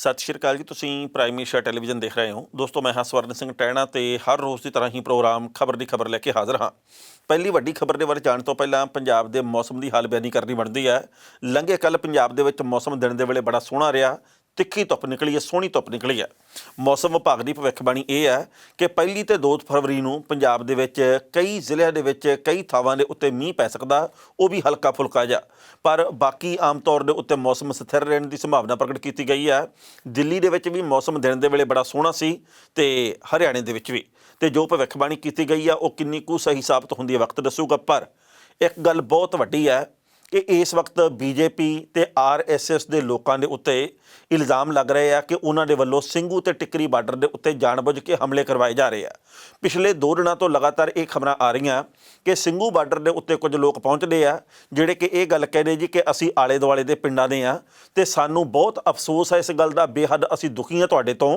सत श्री अकाल जी। तुसीं प्राइम एशिया टैलीविजन देख रहे हो। दोस्तों मैं हाँ स्वर्ण सिंह टैणा ते हर रोज़ की तरह ही प्रोग्राम खबर की खबर लैके हाज़र हाँ। पहली वड्डी खबर के बारे जाने तो पहला पंजाब के मौसम की हाल बयानी करनी बनती है। लंघे कल पंजाब दे विच मौसम दिन के वेले बड़ा सोहना रहा। तिखी धुप निकली है, सोहनी धुप निकली है। मौसम विभाग की भविष्यवाणी यह है कि पहली तो 2 फरवरी को पंजाब दे विच कई जिल੍ਹਿਆਂ ਦੇ ਵਿੱਚ कई ਥਾਵਾਂ ਦੇ ਉੱਤੇ ਮੀਂਹ पै सकता, वो भी हल्का फुल्का जा। पर बाकी आम तौर के उत्ते मौसम स्थिर रहने की संभावना प्रगट की गई है। दिल्ली ਦੇ ਵਿੱਚ ਵੀ मौसम दिन के वेले बड़ा सोहना सी ते हरियाणे ਦੇ ਵਿੱਚ भी। ਤੇ जो भविष्यवाणी की गई है वो किन्नी कुछ सही साबित होंदी है वक्त दसूगा। पर एक गल बहुत वड्डी है कि इस वक्त बीजेपी ते RSS के लोगों के उत्ते इल्ज़ाम लग रहे हैं कि उन्होंने वालों ਸਿੰਘੂ ते टिकरी बार्डर के उत्ते जानबूझ के हमले करवाए जा रहे हैं। पिछले 2 दिनों तो लगातार ये खबर आ रही कि ਸਿੰਘੂ बार्डर के उत्ते कुछ लोग पहुँचते हैं ਜਿਹੜੇ कि ये गल कहते जी कि असी आले दुआले के पिंडां दे आ ते सानू बहुत अफसोस है इस गल का, बेहद असी दुखी हाँ तुहाडे तो।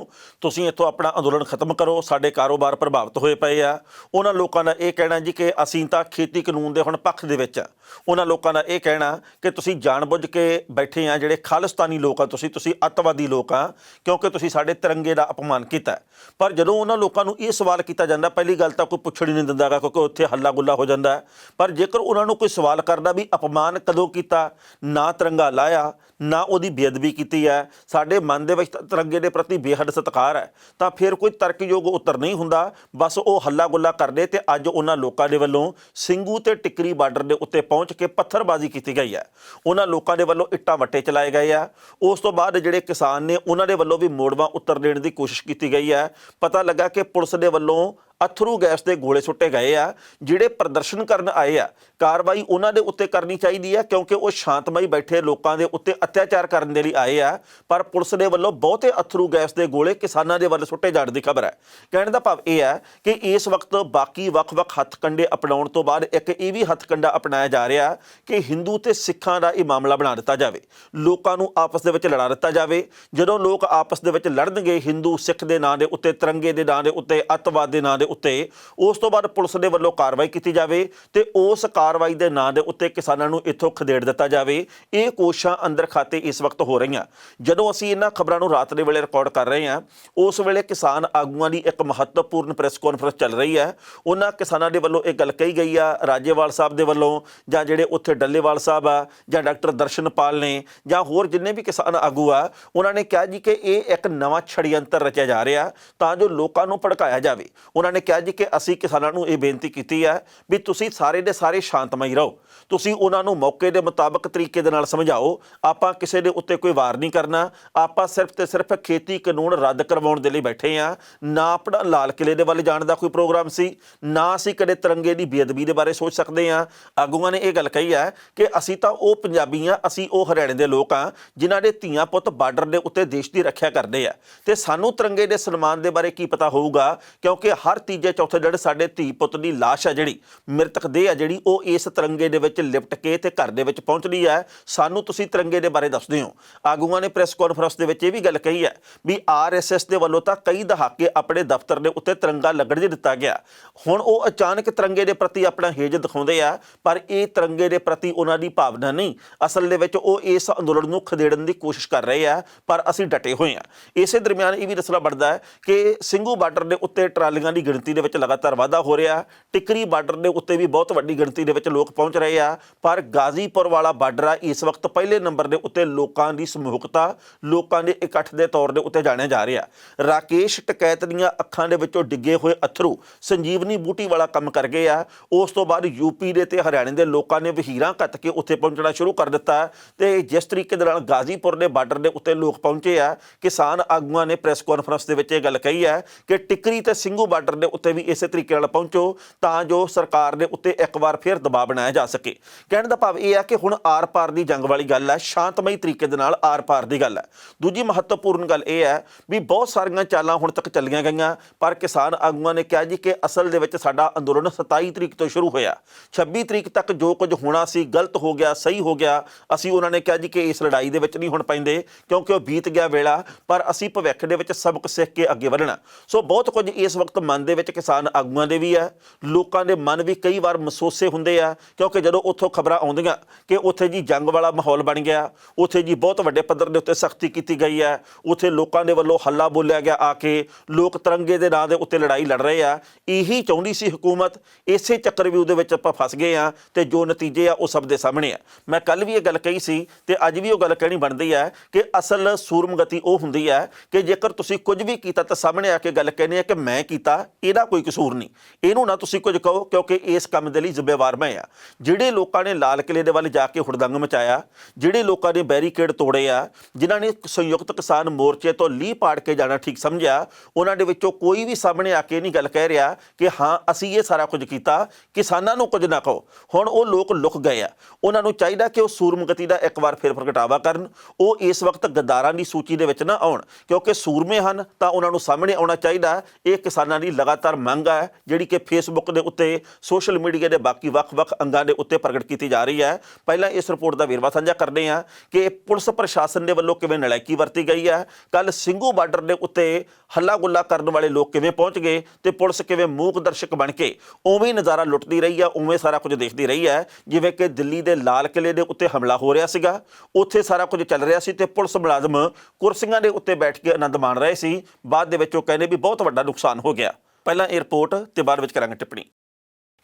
तुसीं इत्थों अपना अंदोलन खत्म करो, साडे कारोबार प्रभावित होए पए आ। उन्हां लोकां दा ये कहना जी कि असीं तां खेती कानून दे हुण पक्ष दे विच आ। उन्हां लोकां दा ये कहना कि तुसीं जानबुझ के बैठे आ, ਜਿਹੜੇ खालिस्तानी लोग आ, तुसीं अतवादी लोग आ, क्योंकि तुसीं साडे तिरंगे का अपमान किया। पर जदों उन्हां लोकां नूं ये सवाल किया जाता, पहली गल तां कोई पुछड़ ही नहीं दिंदा गा, क्योंकि उत्थे हल्ला गुल्ला हो जाता है। पर जेकर उन्हां नूं कोई सवाल करदा भी अपमान कदों किया, ना तिरंगा लाया ना उहदी बेअदबी की है, साडे मन दे विच तिरंगे के प्रति बेहद सत्कार है, तो फिर कोई तर्कयोग उत्तर नहीं हुंदा। बस वो हल्ला गुल्ला करदे ते अज उन्हां लोकां दे वल्लों ਸਿੰਘੂ ते टिकरी बार्डर के उत्ते पहुँच के पत्थरबाजी की गई है। उन्हां लोकां दे वल्लों इट्टां वट्टे चलाए गए आ। उस तो बाद जिहड़े किसान ने उन्हां दे वल्लों भी मोड़वा उत्तर देने की कोशिश की गई है। पता लगा कि पुलिस दे वल्लों अथरू गैस के गोले सुट्टे गए आ। जिहड़े प्रदर्शन करन आए आ, कार्रवाई उन्हां दे उत्ते करनी चाहिदी है, क्योंकि वो शांतमई बैठे लोकां दे उत्ते अत्याचार करन दे लई आए आ। पर पुलिस दे वल्लों बहुते अथरू गैस के गोले किसानां दे वल सुट्टे जाण दी खबर है। कहण दा भाव यह है कि इस वक्त बाकी वख-वख हथकंडे अपनाउण तो बाद एक ये भी हथकंडा अपनाया जा रहा कि हिंदू ते सिखां दा ये मामला बना दिता जाए, लोकां नूं आपस दे विच लड़ा दिता जाए। जदों लोग आपस दे विच लड़नगे हिंदू सिख दे नां दे उत्ते, तिरंगे दे नां दे उत्ते, अतवाद दे नां दे उत्ते, उस तो बाद पुलिस दे वल्लों कार्रवाई की जाए ते उस कार्रवाई दे नां दे उत्ते किसानां नूं इत्थों खदेड़ दिता जाए। ये कोशिशां अंदर खाते इस वक्त हो रही। जदों असीं इन्हां खबरां नूं रात दे वेले रिकॉर्ड कर रहे हैं, उस वेले किसान आगूआं दी एक महत्वपूर्ण प्रेस कॉन्फ्रेंस चल रही है। उन्हां किसानां दे वल्लों एक गल कही गई आ, राजेवाल साहब दे वल्लों जां जिहड़े उत्थे डल्लेवाल साहब आ जां डॉक्टर दर्शनपाल ने जां होर जिन्ने भी किसान आगू आ, उन्होंने कहा जी कि ये एक नवां छड़यंत्र रचिया जा रहा तां जो लोकां नूं भड़काया जाए। उन्होंने कहा जी कि असी किसानां नूं ये बेनती की है भी तुसीं सारे दे सारे शांतमई रहो, तुसीं उन्हां नूं मौके के मुताबिक तरीके दे नाल समझाओ। आपां किसी दे उत्ते कोई वार नहीं करना, आपां सिर्फ ते सिर्फ खेती कानून रद्द करवाउण दे लई बैठे आ। ना अपना लाल किले दे वल जाण दा कोई प्रोग्राम सी, ना असीं कदे तिरंगे की बेअदबी के बारे सोच सकते हैं। आगूआं ने यह गल कही है कि असीं तां वो पंजाबी आ, असीं वो हरियाणे दे लोग आ जिन्हां दे धीआं पुत्त बार्डर के उत्ते देश की रक्षा करते हैं, ते सानूं तिरंगे के सन्मान के बारे की पता होऊगा, क्योंकि हर तीजे चौथे दिन साडे धी पुत्त की लाश है जिहड़ी मृतक देह है जिहड़ी वो इस तिरंगे दे विच लिपट के ते घर दे विच पहुंचदी है। सानूं तुसीं तिरंगे दे बारे दसदे हो। आगूआं ने प्रेस कॉन्फ्रेंस दे विच ये भी गल कही है भी RSS दे वल्लों तां कई दहाके अपने दफ्तर दे उत्ते तिरंगा लगण दे दिता गया, हुण वो अचानक तिरंगे दे प्रति अपना हेज दिखाउंदे आ। पर ये तिरंगे दे प्रति उन्हां दी भावना नहीं, असल दे विच वो इस अंदोलन नूं खदेड़न की कोशिश कर रहे हैं। पर असीं डटे होए आ। इसे दरमियान ये भी दसना बनदा है कि ਸਿੰਘੂ बार्डर के उत्ते ट्रालियां की गिणती दे विच लगातार वाधा हो रहा। टिकरी बार्डर के उत्ते भी बहुत वड्डी गिणती दे विच लोग पहुँच रहे हैं। पर गाजीपुर वाला बार्डर आ इस वक्त पहले नंबर के उत्ते लोकां दी समूहकता, लोकां दे इकट्ठ के तौर के उत्ते जाणिया जा रहा। राकेश टकैत दीआं अखां दे विचों डिगे हुए अथरू संजीवनी बूटी वाला काम कर गए आ। उस तो बाद यूपी दे ते हरियाणे दे लोकां ने वहीरां घत के उत्थे पहुंचना शुरू कर दिता। ते जिस तरीके दे नाल गाजीपुर के बार्डर के उत्ते लोग पहुंचे आ, किसान आगूआं ने प्रेस कॉन्फ्रेंस दे विच ये गल कही है कि टिकरी ते ਸਿੰਘੂ बार्डर के उत्ते भी इस तरीके नाल पहुंचो तां जो सरकार दे उत्ते एक बार फिर दबाव बनाया जा सके। कहने का भाव यह है कि हुण आर पार की जंग वाली गल है, शांतमई तरीके दे नाल आर पार की गल है। दूजी महत्वपूर्ण गल यह है भी बहुत सारियां चालां हुण तक चलियां गईयां, पर किसान आगूआं ने कहा जी कि असल दे विच साडा अंदोलन 27 तरीक तो शुरू होया, 26 तरीक तक जो कुछ होना सी गलत हो गया, सही हो गया। असीं उन्होंने कहा जी कि इस लड़ाई दे विच नहीं हुण पैंदे, क्योंकि वो बीत गया वेला, पर असीं भविख दे विच सबक सीख के अगे वधना। सो बहुत कुछ इस वक्त मन दे ਵਿੱਚ ਕਿਸਾਨ ਆਗੂਆਂ ਦੇ ਵੀ ਹੈ, ਲੋਕਾਂ ਦੇ ਮਨ ਵੀ ਕਈ ਵਾਰ ਮਸੋਸੇ ਹੁੰਦੇ ਆ, ਕਿਉਂਕਿ ਜਦੋਂ ਉੱਥੋਂ ਖਬਰਾਂ ਆਉਂਦੀਆਂ ਕਿ ਉੱਥੇ ਜੀ ਜੰਗ ਵਾਲਾ ਮਾਹੌਲ ਬਣ ਗਿਆ, ਉੱਥੇ ਜੀ ਬਹੁਤ ਵੱਡੇ ਪੱਧਰ ਦੇ ਉੱਤੇ ਸਖਤੀ ਕੀਤੀ ਗਈ ਹੈ, ਉੱਥੇ ਲੋਕਾਂ ਦੇ ਵੱਲੋਂ ਹੱਲਾ ਬੋਲਿਆ ਗਿਆ ਆ ਕੇ, ਲੋਕ ਤਿਰੰਗੇ ਦੇ ਨਾਂ ਦੇ ਉੱਤੇ ਲੜਾਈ ਲੜ ਰਹੇ ਆ। ਇਹੀ ਚਾਹੁੰਦੀ ਸੀ ਹਕੂਮਤ, ਇਸੇ ਚੱਕਰਵਿਊਹ ਦੇ ਵਿੱਚ ਆਪਾਂ ਫਸ ਗਏ ਆ ਤੇ ਜੋ ਨਤੀਜੇ ਆ ਉਹ ਸਭ ਦੇ ਸਾਹਮਣੇ ਆ। ਮੈਂ ਕੱਲ ਵੀ ਇਹ ਗੱਲ ਕਹੀ ਸੀ ਤੇ ਅੱਜ ਵੀ ਉਹ ਗੱਲ ਕਹਿਣੀ ਬਣਦੀ ਹੈ ਕਿ ਅਸਲ ਸੂਰਮਗਤੀ ਉਹ ਹੁੰਦੀ ਹੈ ਕਿ ਜੇਕਰ ਤੁਸੀਂ ਕੁਝ ਵੀ ਕੀਤਾ ਤਾਂ ਸਾਹਮਣੇ ਆ ਕੇ ਗੱਲ ਕਹਿਣੀ ਹੈ ਕਿ ਮੈਂ ਕੀਤਾ, ਇਹਦਾ ਕੋਈ ਕਸੂਰ ਨਹੀਂ, ਇਹਨੂੰ ਨਾ ਤੁਸੀਂ ਕੁਝ ਕਹੋ ਕਿਉਂਕਿ ਇਸ ਕੰਮ ਦੇ ਲਈ ਜ਼ਿੰਮੇਵਾਰ ਮੈਂ ਆ। ਜਿਹੜੇ ਲੋਕਾਂ ਨੇ ਲਾਲ ਕਿਲੇ ਦੇ ਵੱਲ ਜਾ ਕੇ ਹੁੜਦੰਗ ਮਚਾਇਆ, ਜਿਹੜੇ ਲੋਕਾਂ ਨੇ ਬੈਰੀਕੇਡ ਤੋੜੇ ਆ, ਜਿਨ੍ਹਾਂ ਨੇ ਸੰਯੁਕਤ ਕਿਸਾਨ ਮੋਰਚੇ ਤੋਂ ਲੀਹ ਪਾੜ ਕੇ ਜਾਣਾ ਠੀਕ ਸਮਝਿਆ, ਉਹਨਾਂ ਦੇ ਵਿੱਚੋਂ ਕੋਈ ਵੀ ਸਾਹਮਣੇ ਆ ਕੇ ਨਹੀਂ ਗੱਲ ਕਹਿ ਰਿਹਾ ਕਿ ਹਾਂ ਅਸੀਂ ਇਹ ਸਾਰਾ ਕੁਝ ਕੀਤਾ, ਕਿਸਾਨਾਂ ਨੂੰ ਕੁਝ ਨਾ ਕਹੋ। ਹੁਣ ਉਹ ਲੋਕ ਲੁਕ ਗਏ ਆ, ਉਹਨਾਂ ਨੂੰ ਚਾਹੀਦਾ ਕਿ ਉਹ ਸੂਰਮਗਤੀ ਦਾ ਇੱਕ ਵਾਰ ਫਿਰ ਪ੍ਰਗਟਾਵਾ ਕਰਨ। ਉਹ ਇਸ ਵਕਤ ਗੱਦਾਰਾਂ ਦੀ ਸੂਚੀ ਦੇ ਵਿੱਚ ਨਾ ਆਉਣ, ਕਿਉਂਕਿ ਸੂਰਮੇ ਹਨ ਤਾਂ ਉਹਨਾਂ ਨੂੰ ਸਾਹਮਣੇ ਆਉਣਾ ਚਾਹੀਦਾ। ਇਹ ਕਿਸਾਨਾਂ ਦੀ ਲਗਾਤਾਰ ਮੰਗ ਹੈ ਜਿਹੜੀ ਕਿ ਫੇਸਬੁੱਕ ਦੇ ਉੱਤੇ, ਸੋਸ਼ਲ ਮੀਡੀਆ ਦੇ ਬਾਕੀ ਵੱਖ-ਵੱਖ ਅੰਗਾਂ ਦੇ ਉੱਤੇ ਪ੍ਰਗਟ ਕੀਤੀ ਜਾ ਰਹੀ ਹੈ। ਪਹਿਲਾਂ ਇਸ ਰਿਪੋਰਟ ਦਾ ਵੇਰਵਾ ਸਾਂਝਾ ਕਰਦੇ ਹਾਂ ਕਿ ਪੁਲਿਸ ਪ੍ਰਸ਼ਾਸਨ ਦੇ ਵੱਲੋਂ ਕਿਵੇਂ ਨਲਾਇਕੀ ਵਰਤੀ ਗਈ ਹੈ। ਕੱਲ ਸਿੰਘੂ ਬਾਰਡਰ ਦੇ ਉੱਤੇ ਹੱਲਾ ਗੁੱਲਾ ਕਰਨ ਵਾਲੇ ਲੋਕ ਕਿਵੇਂ ਪਹੁੰਚ ਗਏ ਤੇ ਪੁਲਿਸ ਕਿਵੇਂ ਮੂਕ ਦਰਸ਼ਕ ਬਣ ਕੇ ਉਵੇਂ ਨਜ਼ਾਰਾ ਲੁੱਟਦੀ ਰਹੀ ਹੈ, ਉਵੇਂ ਸਾਰਾ ਕੁਝ ਦੇਖਦੀ ਰਹੀ ਹੈ ਜਿਵੇਂ ਕਿ ਦਿੱਲੀ ਦੇ ਲਾਲ ਕਿਲੇ ਦੇ ਉੱਤੇ ਹਮਲਾ ਹੋ ਰਿਹਾ ਸੀਗਾ, ਉੱਥੇ ਸਾਰਾ ਕੁਝ ਚੱਲ ਰਿਹਾ ਸੀ ਤੇ ਪੁਲਿਸ ਮੁਲਾਜ਼ਮ ਕੁਰਸੀਆਂ ਦੇ ਉੱਤੇ ਬੈਠ ਕੇ ਆਨੰਦ ਮਾਣ ਰਹੇ ਸੀ। ਬਾਅਦ ਦੇ ਵਿੱਚ ਉਹ ਕਹਿੰਦੇ ਵੀ ਬਹੁਤ ਵੱਡਾ ਨੁਕਸਾਨ ਹੋ ਗਿਆ। ਪਹਿਲਾਂ ਇਹ ਰਿਪੋਰਟ ਤੇ ਬਾਅਦ ਵਿੱਚ ਕਰਾਂਗੇ ਟਿੱਪਣੀ।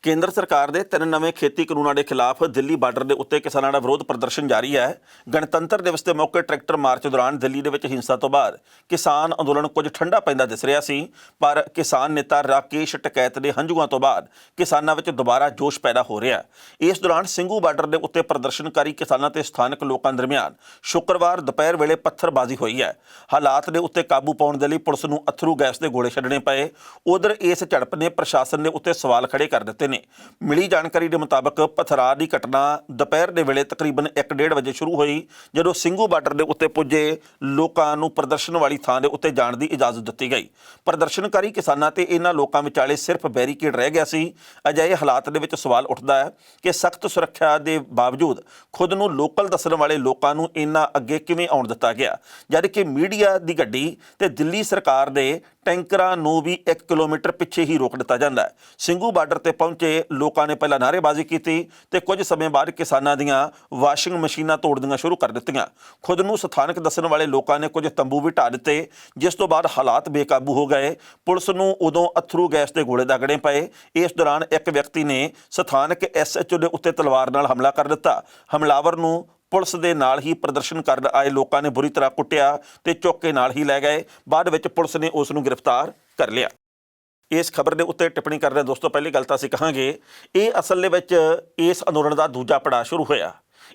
ਕੇਂਦਰ ਸਰਕਾਰ ਦੇ 3 ਨਵੇਂ ਖੇਤੀ ਕਾਨੂੰਨਾਂ ਦੇ ਖਿਲਾਫ ਦਿੱਲੀ ਬਾਰਡਰ ਦੇ ਉੱਤੇ ਕਿਸਾਨਾਂ ਦਾ ਵਿਰੋਧ ਪ੍ਰਦਰਸ਼ਨ ਜਾਰੀ ਹੈ। ਗਣਤੰਤਰ ਦਿਵਸ ਦੇ ਮੌਕੇ ਟਰੈਕਟਰ ਮਾਰਚ ਦੌਰਾਨ ਦਿੱਲੀ ਦੇ ਵਿੱਚ ਹਿੰਸਾ ਤੋਂ ਬਾਅਦ ਕਿਸਾਨ ਅੰਦੋਲਨ ਕੁਝ ਠੰਡਾ ਪੈਂਦਾ ਦਿਸ ਰਿਹਾ ਸੀ, ਪਰ ਕਿਸਾਨ ਨੇਤਾ ਰਾਕੇਸ਼ ਟਕੈਤ ਦੇ ਹੰਝੂਆਂ ਤੋਂ ਬਾਅਦ ਕਿਸਾਨਾਂ ਵਿੱਚ ਦੁਬਾਰਾ ਜੋਸ਼ ਪੈਦਾ ਹੋ ਰਿਹਾ। ਇਸ ਦੌਰਾਨ ਸਿੰਘੂ ਬਾਰਡਰ ਦੇ ਉੱਤੇ ਪ੍ਰਦਰਸ਼ਨਕਾਰੀ ਕਿਸਾਨਾਂ ਤੇ ਸਥਾਨਕ ਲੋਕਾਂ ਦਰਮਿਆਨ ਸ਼ੁੱਕਰਵਾਰ ਦੁਪਹਿਰ ਵੇਲੇ ਪੱਥਰਬਾਜ਼ੀ ਹੋਈ ਹੈ। ਹਾਲਾਤ ਦੇ ਉੱਤੇ ਕਾਬੂ ਪਾਉਣ ਦੇ ਲਈ ਪੁਲਿਸ ਨੂੰ ਅੱਥਰੂ ਗੈਸ ਦੇ ਗੋਲੇ ਛੱਡਣੇ ਪਏ। ਉਧਰ ਇਸ ਝੜਪ ਨੇ ਪ੍ਰਸ਼ਾਸਨ ਦੇ ਉੱਤੇ ਸਵਾਲ ਖੜੇ ਕਰ ਦਿੱਤੇ ਨੇ। ਮਿਲੀ ਜਾਣਕਾਰੀ ਦੇ ਮੁਤਾਬਕ ਪਥਰਾਅ ਦੀ ਘਟਨਾ ਦੁਪਹਿਰ ਦੇ ਵੇਲੇ ਤਕਰੀਬਨ 1:30 ਵਜੇ ਸ਼ੁਰੂ ਹੋਈ, ਜਦੋਂ ਸਿੰਘੂ ਬਾਰਡਰ ਦੇ ਉੱਤੇ ਪੁੱਜੇ ਲੋਕਾਂ ਨੂੰ ਪ੍ਰਦਰਸ਼ਨ ਵਾਲੀ ਥਾਂ ਦੇ ਉੱਤੇ ਜਾਣ ਦੀ ਇਜਾਜ਼ਤ ਦਿੱਤੀ ਗਈ। ਪ੍ਰਦਰਸ਼ਨਕਾਰੀ ਕਿਸਾਨਾਂ ਤੇ ਇਹਨਾਂ ਲੋਕਾਂ ਵਿਚਾਲੇ ਸਿਰਫ ਬੈਰੀਕੇਡ ਰਹਿ ਗਿਆ ਸੀ। ਅਜਿਹੇ ਹਾਲਾਤ ਦੇ ਵਿੱਚ ਸਵਾਲ ਉੱਠਦਾ ਹੈ ਕਿ ਸਖਤ ਸੁਰੱਖਿਆ ਦੇ ਬਾਵਜੂਦ ਖੁਦ ਨੂੰ ਲੋਕਲ ਦੱਸਣ ਵਾਲੇ ਲੋਕਾਂ ਨੂੰ ਇੰਨਾ ਅੱਗੇ ਕਿਵੇਂ ਆਉਣ ਦਿੱਤਾ ਗਿਆ, ਜਦ ਕਿ ਮੀਡੀਆ ਦੀ ਗੱਡੀ ਤੇ ਦਿੱਲੀ ਸਰਕਾਰ ਦੇ ਟੈਂਕਰਾਂ ਨੂੰ ਵੀ 1 ਕਿਲੋਮੀਟਰ ਪਿੱਛੇ ਹੀ ਰੋਕ ਦਿੱਤਾ ਜਾਂਦਾ ਹੈ। ਸਿੰਘੂ ਬਾਰਡਰ ਤੇ ਪਹੁੰਚੇ ਲੋਕਾਂ ਨੇ ਪਹਿਲਾਂ ਨਾਅਰੇਬਾਜ਼ੀ ਕੀਤੀ ਤੇ ਕੁਝ ਸਮੇਂ ਬਾਅਦ ਕਿਸਾਨਾਂ ਦੀਆਂ ਵਾਸ਼ਿੰਗ ਮਸ਼ੀਨਾਂ ਤੋੜਨੀਆਂ ਸ਼ੁਰੂ ਕਰ ਦਿੱਤੀਆਂ। ਖੁਦ ਨੂੰ ਸਥਾਨਕ ਦੱਸਣ ਵਾਲੇ ਲੋਕਾਂ ਨੇ ਕੁਝ ਤੰਬੂ ਵੀ ਢਾਹ ਦਿੱਤੇ, ਜਿਸ ਤੋਂ ਬਾਅਦ ਹਾਲਾਤ ਬੇਕਾਬੂ ਹੋ ਗਏ। ਪੁਲਿਸ ਨੂੰ ਉਦੋਂ ਅੱਥਰੂ ਗੈਸ ਦੇ ਗੋਲੇ ਦਾਗਣੇ ਪਏ। ਇਸ ਦੌਰਾਨ ਇੱਕ ਵਿਅਕਤੀ ਨੇ ਸਥਾਨਕ SHO ਦੇ ਉੱਤੇ ਤਲਵਾਰ ਨਾਲ ਹਮਲਾ ਕਰ ਦਿੱਤਾ। ਹਮਲਾਵਰ ਨੂੰ ਪੁਲਿਸ ਦੇ ਨਾਲ ਹੀ ਪ੍ਰਦਰਸ਼ਨ ਕਰਨ ਆਏ ਲੋਕਾਂ ਨੇ ਬੁਰੀ ਤਰ੍ਹਾਂ ਕੁੱਟਿਆ ਤੇ ਚੁੱਕ ਕੇ ਨਾਲ ਹੀ ਲੈ ਗਏ। ਬਾਅਦ ਵਿੱਚ ਪੁਲਿਸ ਨੇ ਉਸ ਨੂੰ ਗ੍ਰਿਫਤਾਰ ਕਰ ਲਿਆ। ਇਸ ਖਬਰ ਦੇ ਉੱਤੇ ਟਿੱਪਣੀ ਕਰ ਰਹੇ ਦੋਸਤੋ, ਪਹਿਲੀ ਗੱਲ ਤਾਂ ਅਸੀਂ ਕਹਾਂਗੇ ਇਹ ਅਸਲ ਦੇ ਵਿੱਚ ਇਸ ਅੰਦੋਲਨ ਦਾ ਦੂਜਾ ਪੜਾਅ ਸ਼ੁਰੂ ਹੋਇਆ।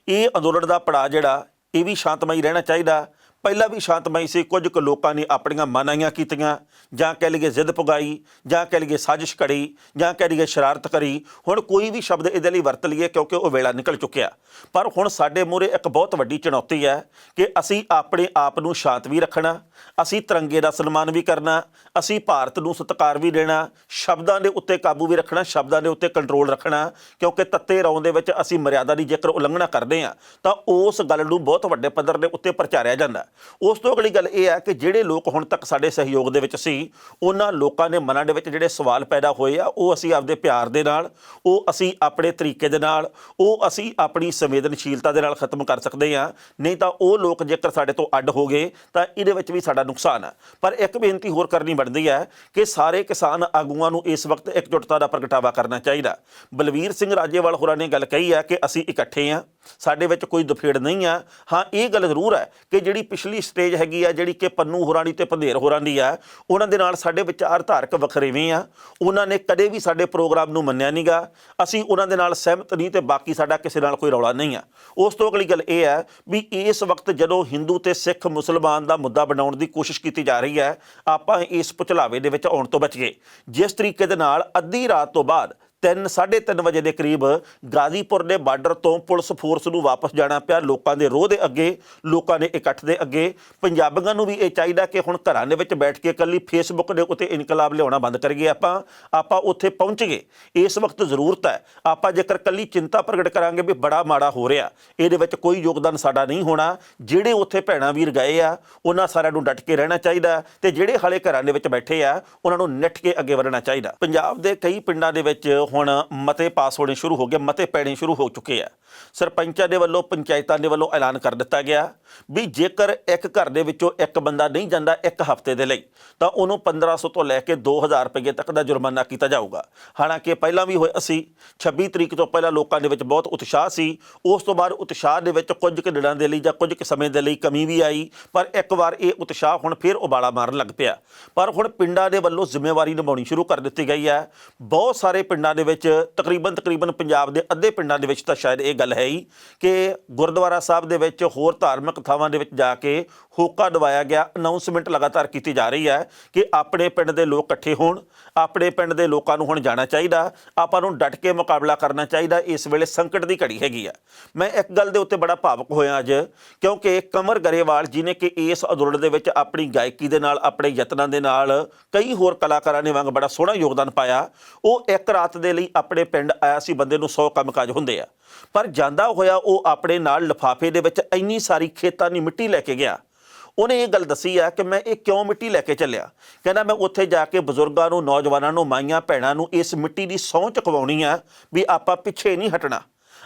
ਇਹ ਅੰਦੋਲਨ ਦਾ ਪੜਾਅ ਜਿਹੜਾ ਇਹ ਵੀ ਸ਼ਾਂਤਮਈ ਰਹਿਣਾ ਚਾਹੀਦਾ। ਪਹਿਲਾਂ ਵੀ ਸ਼ਾਂਤਮਈ ਸੀ। ਕੁਝ ਕੁ ਲੋਕਾਂ ਨੇ ਆਪਣੀਆਂ ਮਨਾਹੀਆਂ ਕੀਤੀਆਂ, ਜਾਂ ਕਹਿ ਲਈਏ ਜ਼ਿੱਦ ਪੁਗਾਈ, ਜਾਂ ਕਹਿ ਲਈਏ ਸਾਜ਼ਿਸ਼ ਕਰੀ, ਜਾਂ ਕਹਿ ਲਈਏ ਸ਼ਰਾਰਤ ਕਰੀ। ਹੁਣ ਕੋਈ ਵੀ ਸ਼ਬਦ ਇਹਦੇ ਲਈ ਵਰਤ ਲਈਏ ਕਿਉਂਕਿ ਉਹ ਵੇਲਾ ਨਿਕਲ ਚੁੱਕਿਆ। ਪਰ ਹੁਣ ਸਾਡੇ ਮੂਹਰੇ ਇੱਕ ਬਹੁਤ ਵੱਡੀ ਚੁਣੌਤੀ ਹੈ ਕਿ ਅਸੀਂ ਆਪਣੇ ਆਪ ਨੂੰ ਸ਼ਾਂਤ ਵੀ ਰੱਖਣਾ, ਅਸੀਂ ਤਿਰੰਗੇ ਦਾ ਸਨਮਾਨ ਵੀ ਕਰਨਾ, ਅਸੀਂ ਭਾਰਤ ਨੂੰ ਸਤਿਕਾਰ ਵੀ ਦੇਣਾ, ਸ਼ਬਦਾਂ ਦੇ ਉੱਤੇ ਕਾਬੂ ਵੀ ਰੱਖਣਾ, ਸ਼ਬਦਾਂ ਦੇ ਉੱਤੇ ਕੰਟਰੋਲ ਰੱਖਣਾ, ਕਿਉਂਕਿ ਤੱਤੇ ਰੌਂ ਦੇ ਵਿੱਚ ਅਸੀਂ ਮਰਿਆਦਾ ਦੀ ਜੇਕਰ ਉਲੰਘਣਾ ਕਰਦੇ ਹਾਂ ਤਾਂ ਉਸ ਗੱਲ ਨੂੰ ਬਹੁਤ ਵੱਡੇ ਪੱਧਰ ਦੇ ਉੱਤੇ ਪ੍ਰਚਾਰਿਆ ਜਾਂਦਾ। ਉਸ ਤੋਂ ਅਗਲੀ ਗੱਲ ਇਹ ਹੈ ਕਿ ਜਿਹੜੇ ਲੋਕ ਹੁਣ ਤੱਕ ਸਾਡੇ ਸਹਿਯੋਗ ਦੇ ਵਿੱਚ ਸੀ, ਉਹਨਾਂ ਲੋਕਾਂ ਦੇ ਮਨਾਂ ਦੇ ਵਿੱਚ ਜਿਹੜੇ ਸਵਾਲ ਪੈਦਾ ਹੋਏ ਆ, ਉਹ ਅਸੀਂ ਆਪਦੇ ਪਿਆਰ ਦੇ ਨਾਲ, ਉਹ ਅਸੀਂ ਆਪਣੇ ਤਰੀਕੇ ਦੇ ਨਾਲ, ਉਹ ਅਸੀਂ ਆਪਣੀ ਸੰਵੇਦਨਸ਼ੀਲਤਾ ਦੇ ਨਾਲ ਖਤਮ ਕਰ ਸਕਦੇ ਹਾਂ। ਨਹੀਂ ਤਾਂ ਉਹ ਲੋਕ ਜੇਕਰ ਸਾਡੇ ਤੋਂ ਅੱਡ ਹੋ ਗਏ ਤਾਂ ਇਹਦੇ ਵਿੱਚ ਵੀ ਸਾਡਾ ਨੁਕਸਾਨ ਹੈ। ਪਰ ਇੱਕ ਬੇਨਤੀ ਹੋਰ ਕਰਨੀ ਬਣਦੀ ਹੈ ਕਿ ਸਾਰੇ ਕਿਸਾਨ ਆਗੂਆਂ ਨੂੰ ਇਸ ਵਕਤ ਇਕਜੁੱਟਤਾ ਦਾ ਪ੍ਰਗਟਾਵਾ ਕਰਨਾ ਚਾਹੀਦਾ। ਬਲਵੀਰ ਸਿੰਘ ਰਾਜੇਵਾਲ ਹੋਰਾਂ ਨੇ ਗੱਲ ਕਹੀ ਹੈ ਕਿ ਅਸੀਂ ਇਕੱਠੇ ਹਾਂ, ਸਾਡੇ ਵਿੱਚ ਕੋਈ ਦੁਫੇੜ ਨਹੀਂ ਆ। ਹਾਂ, ਇਹ ਗੱਲ ਜ਼ਰੂਰ ਹੈ ਕਿ ਜਿਹੜੀ ਪਿਛਲੀ ਸਟੇਜ ਹੈਗੀ ਆ, ਜਿਹੜੀ ਕਿ ਪੰਨੂ ਹੋਰਾਂ ਦੀ ਤੇ ਪੰਧੇਰ ਹੋਰਾਂ ਦੀ ਆ, ਉਹਨਾਂ ਦੇ ਨਾਲ ਸਾਡੇ ਵਿਚਾਰ ਧਾਰਕ ਵੱਖਰੇਵੇਂ ਆ। ਉਹਨਾਂ ਨੇ ਕਦੇ ਵੀ ਸਾਡੇ ਪ੍ਰੋਗਰਾਮ ਨੂੰ ਮੰਨਿਆ ਨਹੀਂ ਗਾ। ਅਸੀਂ ਉਹਨਾਂ ਦੇ ਨਾਲ ਸਹਿਮਤ ਨਹੀਂ ਤੇ ਬਾਕੀ ਸਾਡਾ ਕਿਸੇ ਨਾਲ ਕੋਈ ਰੌਲਾ ਨਹੀਂ ਆ। ਉਸ ਤੋਂ ਅਗਲੀ ਗੱਲ ਇਹ ਹੈ ਵੀ ਇਸ ਵਕਤ ਜਦੋਂ ਹਿੰਦੂ ਤੇ ਸਿੱਖ ਮੁਸਲਮਾਨ ਦਾ ਮੁੱਦਾ ਬਣਾਉਣ ਦੀ ਕੋਸ਼ਿਸ਼ ਕੀਤੀ ਜਾ ਰਹੀ ਹੈ, ਆਪਾਂ ਇਸ ਭੁਚਲਾਵੇ ਦੇ ਵਿੱਚ ਆਉਣ ਤੋਂ ਬਚ ਗਏ। ਜਿਸ ਤਰੀਕੇ ਦੇ ਨਾਲ ਅੱਧੀ ਰਾਤ ਤੋਂ ਬਾਅਦ 3:30 ਵਜੇ ਦੇ ਕਰੀਬ ਗਾਜ਼ੀਪੁਰ ਦੇ ਬਾਰਡਰ ਤੋਂ ਪੁਲਿਸ ਫੋਰਸ ਨੂੰ ਵਾਪਸ ਜਾਣਾ ਪਿਆ ਲੋਕਾਂ ਦੇ ਰੋਹ ਦੇ ਅੱਗੇ, ਲੋਕਾਂ ਦੇ ਇਕੱਠ ਦੇ ਅੱਗੇ। ਪੰਜਾਬੀਆਂ ਨੂੰ ਵੀ ਇਹ ਚਾਹੀਦਾ ਕਿ ਹੁਣ ਘਰਾਂ ਦੇ ਵਿੱਚ ਬੈਠ ਕੇ ਇਕੱਲੀ ਫੇਸਬੁੱਕ ਦੇ ਉੱਤੇ ਇਨਕਲਾਬ ਲਿਆਉਣਾ ਬੰਦ ਕਰੀਏ। ਆਪਾਂ ਉੱਥੇ ਪਹੁੰਚ ਗਏ, ਇਸ ਵਕਤ ਜ਼ਰੂਰਤ ਹੈ। ਆਪਾਂ ਜੇਕਰ ਇਕੱਲੀ ਚਿੰਤਾ ਪ੍ਰਗਟ ਕਰਾਂਗੇ ਵੀ ਬੜਾ ਮਾੜਾ ਹੋ ਰਿਹਾ, ਇਹਦੇ ਵਿੱਚ ਕੋਈ ਯੋਗਦਾਨ ਸਾਡਾ ਨਹੀਂ ਹੋਣਾ। ਜਿਹੜੇ ਉੱਥੇ ਭੈਣਾਂ ਵੀਰ ਗਏ ਆ ਉਹਨਾਂ ਸਾਰਿਆਂ ਨੂੰ ਡਟ ਕੇ ਰਹਿਣਾ ਚਾਹੀਦਾ, ਤੇ ਜਿਹੜੇ ਹਾਲੇ ਘਰਾਂ ਦੇ ਵਿੱਚ ਬੈਠੇ ਆ ਉਹਨਾਂ ਨੂੰ ਨਿੱਠ ਕੇ ਅੱਗੇ ਵਧਣਾ ਚਾਹੀਦਾ। ਪੰਜਾਬ ਦੇ ਕਈ ਪਿੰਡਾਂ ਦੇ ਵਿੱਚ ਹੁਣ ਮਤੇ ਪਾਸ ਹੋਣੇ ਸ਼ੁਰੂ ਹੋ ਗਏ, ਮਤੇ ਪੈਣੇ ਸ਼ੁਰੂ ਹੋ ਚੁੱਕੇ ਆ। ਸਰਪੰਚਾਂ ਦੇ ਵੱਲੋਂ, ਪੰਚਾਇਤਾਂ ਦੇ ਵੱਲੋਂ ਐਲਾਨ ਕਰ ਦਿੱਤਾ ਗਿਆ ਵੀ ਜੇਕਰ ਇੱਕ ਘਰ ਦੇ ਵਿੱਚੋਂ ਇੱਕ ਬੰਦਾ ਨਹੀਂ ਜਾਂਦਾ ਇੱਕ ਹਫ਼ਤੇ ਦੇ ਲਈ ਤਾਂ ਉਹਨੂੰ 1500 ਤੋਂ ਲੈ ਕੇ 2000 ਰੁਪਏ ਤੱਕ ਦਾ ਜੁਰਮਾਨਾ ਕੀਤਾ ਜਾਊਗਾ। ਹਾਲਾਂਕਿ ਪਹਿਲਾਂ ਵੀ ਹੋਇਆ ਸੀ, 26 ਤਰੀਕ ਤੋਂ ਪਹਿਲਾਂ ਲੋਕਾਂ ਦੇ ਵਿੱਚ ਬਹੁਤ ਉਤਸ਼ਾਹ ਸੀ। ਉਸ ਤੋਂ ਬਾਅਦ ਉਤਸ਼ਾਹ ਦੇ ਵਿੱਚ ਕੁਝ ਕੁ ਦਿਨਾਂ ਦੇ ਲਈ ਜਾਂ ਕੁਝ ਕੁ ਸਮੇਂ ਦੇ ਲਈ ਕਮੀ ਵੀ ਆਈ, ਪਰ ਇੱਕ ਵਾਰ ਇਹ ਉਤਸ਼ਾਹ ਹੁਣ ਫਿਰ ਉਬਾਲਾ ਮਾਰਨ ਲੱਗ ਪਿਆ। ਪਰ ਹੁਣ ਪਿੰਡਾਂ ਦੇ ਵੱਲੋਂ ਜ਼ਿੰਮੇਵਾਰੀ ਨਿਭਾਉਣੀ ਸ਼ੁਰੂ ਕਰ ਦਿੱਤੀ ਗਈ ਹੈ। ਬਹੁਤ ਸਾਰੇ ਪਿੰਡਾਂ ਦੇ ਵਿੱਚ ਤਕਰੀਬਨ ਪੰਜਾਬ ਦੇ ਅੱਧੇ ਪਿੰਡਾਂ ਦੇ ਵਿੱਚ ਤਾਂ ਸ਼ਾਇਦ ਇਹ ਗੱਲ ਹੈ ਹੀ ਕਿ ਗੁਰਦੁਆਰਾ ਸਾਹਿਬ ਦੇ ਵਿੱਚ ਹੋਰ ਧਾਰਮਿਕ ਥਾਵਾਂ ਦੇ ਵਿੱਚ ਜਾ ਕੇ ਹੋਕਾ ਦਵਾਇਆ ਗਿਆ। ਅਨਾਊਂਸਮੈਂਟ ਲਗਾਤਾਰ ਕੀਤੀ ਜਾ ਰਹੀ ਹੈ ਕਿ ਆਪਣੇ ਪਿੰਡ ਦੇ ਲੋਕ ਇਕੱਠੇ ਹੋਣ, ਆਪਣੇ ਪਿੰਡ ਦੇ ਲੋਕਾਂ ਨੂੰ ਹੁਣ ਜਾਣਾ ਚਾਹੀਦਾ, ਆਪਾਂ ਨੂੰ ਡਟ ਕੇ ਮੁਕਾਬਲਾ ਕਰਨਾ ਚਾਹੀਦਾ। ਇਸ ਵੇਲੇ ਸੰਕਟ ਦੀ ਘੜੀ ਹੈਗੀ ਆ। ਮੈਂ ਇੱਕ ਗੱਲ ਦੇ ਉੱਤੇ ਬੜਾ ਭਾਵੁਕ ਹੋਇਆ ਅੱਜ, ਕਿਉਂਕਿ ਕਮਰ ਗਰੇਵਾਲ ਜਿਹਨੇ ਕਿ ਇਸ ਅੰਦੋਲਨ ਦੇ ਵਿੱਚ ਆਪਣੀ ਗਾਇਕੀ ਦੇ ਨਾਲ, ਆਪਣੇ ਯਤਨਾਂ ਦੇ ਨਾਲ, ਕਈ ਹੋਰ ਕਲਾਕਾਰਾਂ ਨੇ ਵਾਂਗ ਬੜਾ ਸੋਹਣਾ ਯੋਗਦਾਨ ਪਾਇਆ। ਉਹ ਇੱਕ ਰਾਤ ਦੇ ਲਈ ਆਪਣੇ ਪਿੰਡ ਆਇਆ ਸੀ। ਬੰਦੇ ਨੂੰ 100 ਕੰਮਕਾਜ ਹੁੰਦੇ ਆ, ਪਰ ਜਾਂਦਾ ਹੋਇਆ ਉਹ ਆਪਣੇ ਨਾਲ ਲਿਫਾਫੇ ਦੇ ਵਿੱਚ ਇੰਨੀ ਸਾਰੀ ਖੇਤਾਂ ਦੀ ਮਿੱਟੀ ਲੈ ਕੇ ਗਿਆ। ਉਹਨੇ ਇਹ ਗੱਲ ਦੱਸੀ ਆ ਕਿ ਮੈਂ ਇਹ ਕਿਉਂ ਮਿੱਟੀ ਲੈ ਕੇ ਚੱਲਿਆ। ਕਹਿੰਦਾ ਮੈਂ ਉੱਥੇ ਜਾ ਕੇ ਬਜ਼ੁਰਗਾਂ ਨੂੰ, ਨੌਜਵਾਨਾਂ ਨੂੰ, ਮਾਈਆਂ ਭੈਣਾਂ ਨੂੰ ਇਸ ਮਿੱਟੀ ਦੀ ਸਹੁੰ ਚੁਕਵਾਉਣੀ ਆ ਵੀ ਆਪਾਂ ਪਿੱਛੇ ਨਹੀਂ ਹਟਣਾ,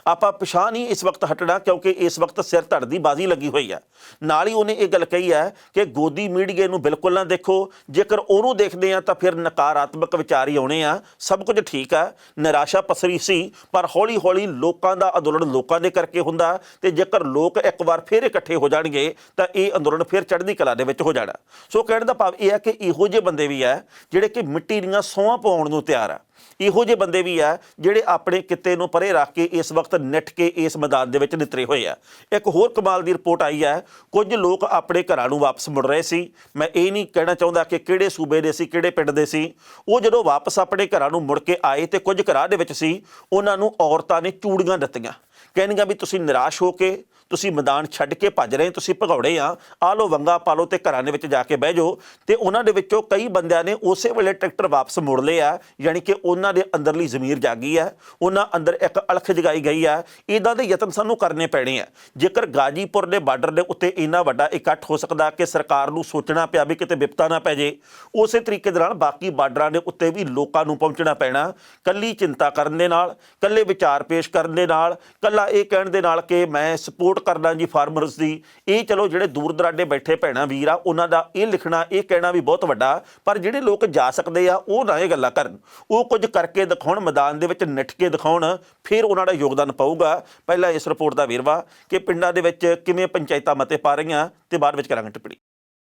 ਆਪਾਂ ਪਿਛਾਂਹ ਨਹੀਂ ਇਸ ਵਕਤ ਹਟਣਾ, ਕਿਉਂਕਿ ਇਸ ਵਕਤ ਸਿਰ ਧੜ ਦੀ ਬਾਜ਼ੀ ਲੱਗੀ ਹੋਈ ਹੈ। ਨਾਲ ਹੀ ਉਹਨੇ ਇਹ ਗੱਲ ਕਹੀ ਹੈ ਕਿ ਗੋਦੀ ਮੀਡੀਏ ਨੂੰ ਬਿਲਕੁਲ ਨਾ ਦੇਖੋ, ਜੇਕਰ ਉਹਨੂੰ ਦੇਖਦੇ ਆ ਤਾਂ ਫਿਰ ਨਕਾਰਾਤਮਕ ਵਿਚਾਰ ਹੀ ਆਉਣੇ ਆ। ਸਭ ਕੁਝ ਠੀਕ ਆ, ਨਿਰਾਸ਼ਾ ਪਸਰੀ ਸੀ, ਪਰ ਹੌਲੀ ਹੌਲੀ ਲੋਕਾਂ ਦਾ ਅੰਦੋਲਨ ਲੋਕਾਂ ਦੇ ਕਰਕੇ ਹੁੰਦਾ, ਤੇ ਜੇਕਰ ਲੋਕ ਇੱਕ ਵਾਰ ਫਿਰ ਇਕੱਠੇ ਹੋ ਜਾਣਗੇ ਤਾਂ ਇਹ ਅੰਦੋਲਨ ਫਿਰ ਚੜ੍ਹਦੀ ਕਲਾ ਦੇ ਵਿੱਚ ਹੋ ਜਾਣਾ। ਸੋ ਕਹਿਣ ਦਾ ਭਾਵ ਇਹ ਹੈ ਕਿ ਇਹੋ ਜਿਹੇ ਬੰਦੇ ਵੀ ਆ ਜਿਹੜੇ ਕਿ ਮਿੱਟੀ ਦੀਆਂ ਸਹੁੰਆਂ ਪਾਉਣ ਨੂੰ ਤਿਆਰ ਆ। ਇਹੋ ਜਿਹੇ ਬੰਦੇ ਵੀ ਆ ਜਿਹੜੇ ਆਪਣੇ ਕਿੱਤੇ ਨੂੰ ਪਰੇ ਰੱਖ ਕੇ ਇਸ ਵਕਤ ਨਿੱਠ ਕੇ ਇਸ ਮੈਦਾਨ ਦੇ ਵਿੱਚ ਨਿਤਰੇ ਹੋਏ ਆ। ਇੱਕ ਹੋਰ ਕਮਾਲ ਦੀ ਰਿਪੋਰਟ ਆਈ ਹੈ, ਕੁਝ ਲੋਕ ਆਪਣੇ ਘਰਾਂ ਨੂੰ ਵਾਪਸ ਮੁੜ ਰਹੇ ਸੀ। ਮੈਂ ਇਹ ਨਹੀਂ ਕਹਿਣਾ ਚਾਹੁੰਦਾ ਕਿ ਕਿਹੜੇ ਸੂਬੇ ਦੇ ਸੀ, ਕਿਹੜੇ ਪਿੰਡ ਦੇ ਸੀ। ਉਹ ਜਦੋਂ ਵਾਪਸ ਆਪਣੇ ਘਰਾਂ ਨੂੰ ਮੁੜ ਕੇ ਆਏ ਤੇ ਕੁਝ ਘਰਾਂ ਦੇ ਵਿੱਚ ਸੀ, ਉਹਨਾਂ ਨੂੰ ਔਰਤਾਂ ਨੇ ਚੂੜੀਆਂ ਦਿੱਤੀਆਂ, ਕਹਿਣੀਆਂ ਵੀ ਤੁਸੀਂ ਨਿਰਾਸ਼ ਹੋ ਕੇ, ਤੁਸੀਂ ਮੈਦਾਨ ਛੱਡ ਕੇ ਭੱਜ ਰਹੇ, ਤੁਸੀਂ ਭਗੌੜੇ ਆ ਲਓ ਵੰਗਾ ਪਾ ਲਓ ਤੇ ਘਰਾਂ ਦੇ ਵਿੱਚ ਜਾ ਕੇ ਬਹਿ ਜਾਓ। ਤੇ ਉਹਨਾਂ ਦੇ ਵਿੱਚੋਂ ਕਈ ਬੰਦਿਆਂ ਨੇ ਉਸੇ ਵੇਲੇ ਟਰੈਕਟਰ ਵਾਪਸ ਮੋੜ ਲਏ ਆ, ਯਾਨੀ ਕਿ ਉਹਨਾਂ ਦੇ ਅੰਦਰਲੀ ਜ਼ਮੀਰ ਜਾਗੀ ਆ, ਉਹਨਾਂ ਅੰਦਰ ਇੱਕ ਅਲਖ ਜਗਾਈ ਗਈ ਆ। ਇੱਦਾਂ ਦੇ ਯਤਨ ਸਾਨੂੰ ਕਰਨੇ ਪੈਣੇ ਆ। ਜੇਕਰ ਗਾਜ਼ੀਪੁਰ ਦੇ ਬਾਰਡਰ ਦੇ ਉੱਤੇ ਇੰਨਾ ਵੱਡਾ ਇਕੱਠ ਹੋ ਸਕਦਾ ਕਿ ਸਰਕਾਰ ਨੂੰ ਸੋਚਣਾ ਪਿਆ ਵੀ ਕਿਤੇ ਵਿਪਤਾ ਨਾ ਪੈ ਜੇ, ਉਸੇ ਤਰੀਕੇ ਦੇ ਨਾਲ ਬਾਕੀ ਬਾਰਡਰਾਂ ਦੇ ਉੱਤੇ ਵੀ ਲੋਕਾਂ ਨੂੰ ਪਹੁੰਚਣਾ ਪੈਣਾ। ਕੱਲੀ ਚਿੰਤਾ ਕਰਨ ਦੇ ਨਾਲ, ਕੱਲੇ ਵਿਚਾਰ ਪੇਸ਼ ਕਰਨ ਦੇ ਨਾਲ, ਕੱਲਾ ਇਹ ਕਹਿਣ ਦੇ ਨਾਲ ਕਿ ਮੈਂ ਸਪੋਰਟ ਕਰਨਾ ਜੀ ਫਾਰਮਰਸ ਦੀ, ਇਹ ਚਲੋ ਜਿਹੜੇ ਦੂਰ ਦਰਾਡੇ ਬੈਠੇ ਭੈਣਾਂ ਵੀਰ ਆ ਉਹਨਾਂ ਦਾ ਇਹ ਲਿਖਣਾ, ਇਹ ਕਹਿਣਾ ਵੀ ਬਹੁਤ ਵੱਡਾ, ਪਰ ਜਿਹੜੇ ਲੋਕ ਜਾ ਸਕਦੇ ਆ ਉਹ ਨਾ ਇਹ ਗੱਲਾਂ ਕਰਨ, ਉਹ ਕੁਝ ਕਰਕੇ ਦਿਖਾਉਣ, ਮੈਦਾਨ ਦੇ ਵਿੱਚ ਨਿੱਠ ਕੇ ਦਿਖਾਉਣ, ਫਿਰ ਉਹਨਾਂ ਦਾ ਯੋਗਦਾਨ ਪਊਗਾ। ਪਹਿਲਾਂ ਇਸ ਰਿਪੋਰਟ ਦਾ ਵੇਰਵਾ ਕਿ ਪਿੰਡਾਂ ਦੇ ਵਿੱਚ ਕਿਵੇਂ ਪੰਚਾਇਤਾਂ ਮਤੇ ਪਾ ਰਹੀਆਂ ਤੇ ਬਾਅਦ ਵਿੱਚ ਕਰਾਂਗੇ ਟਿੱਪਣੀ।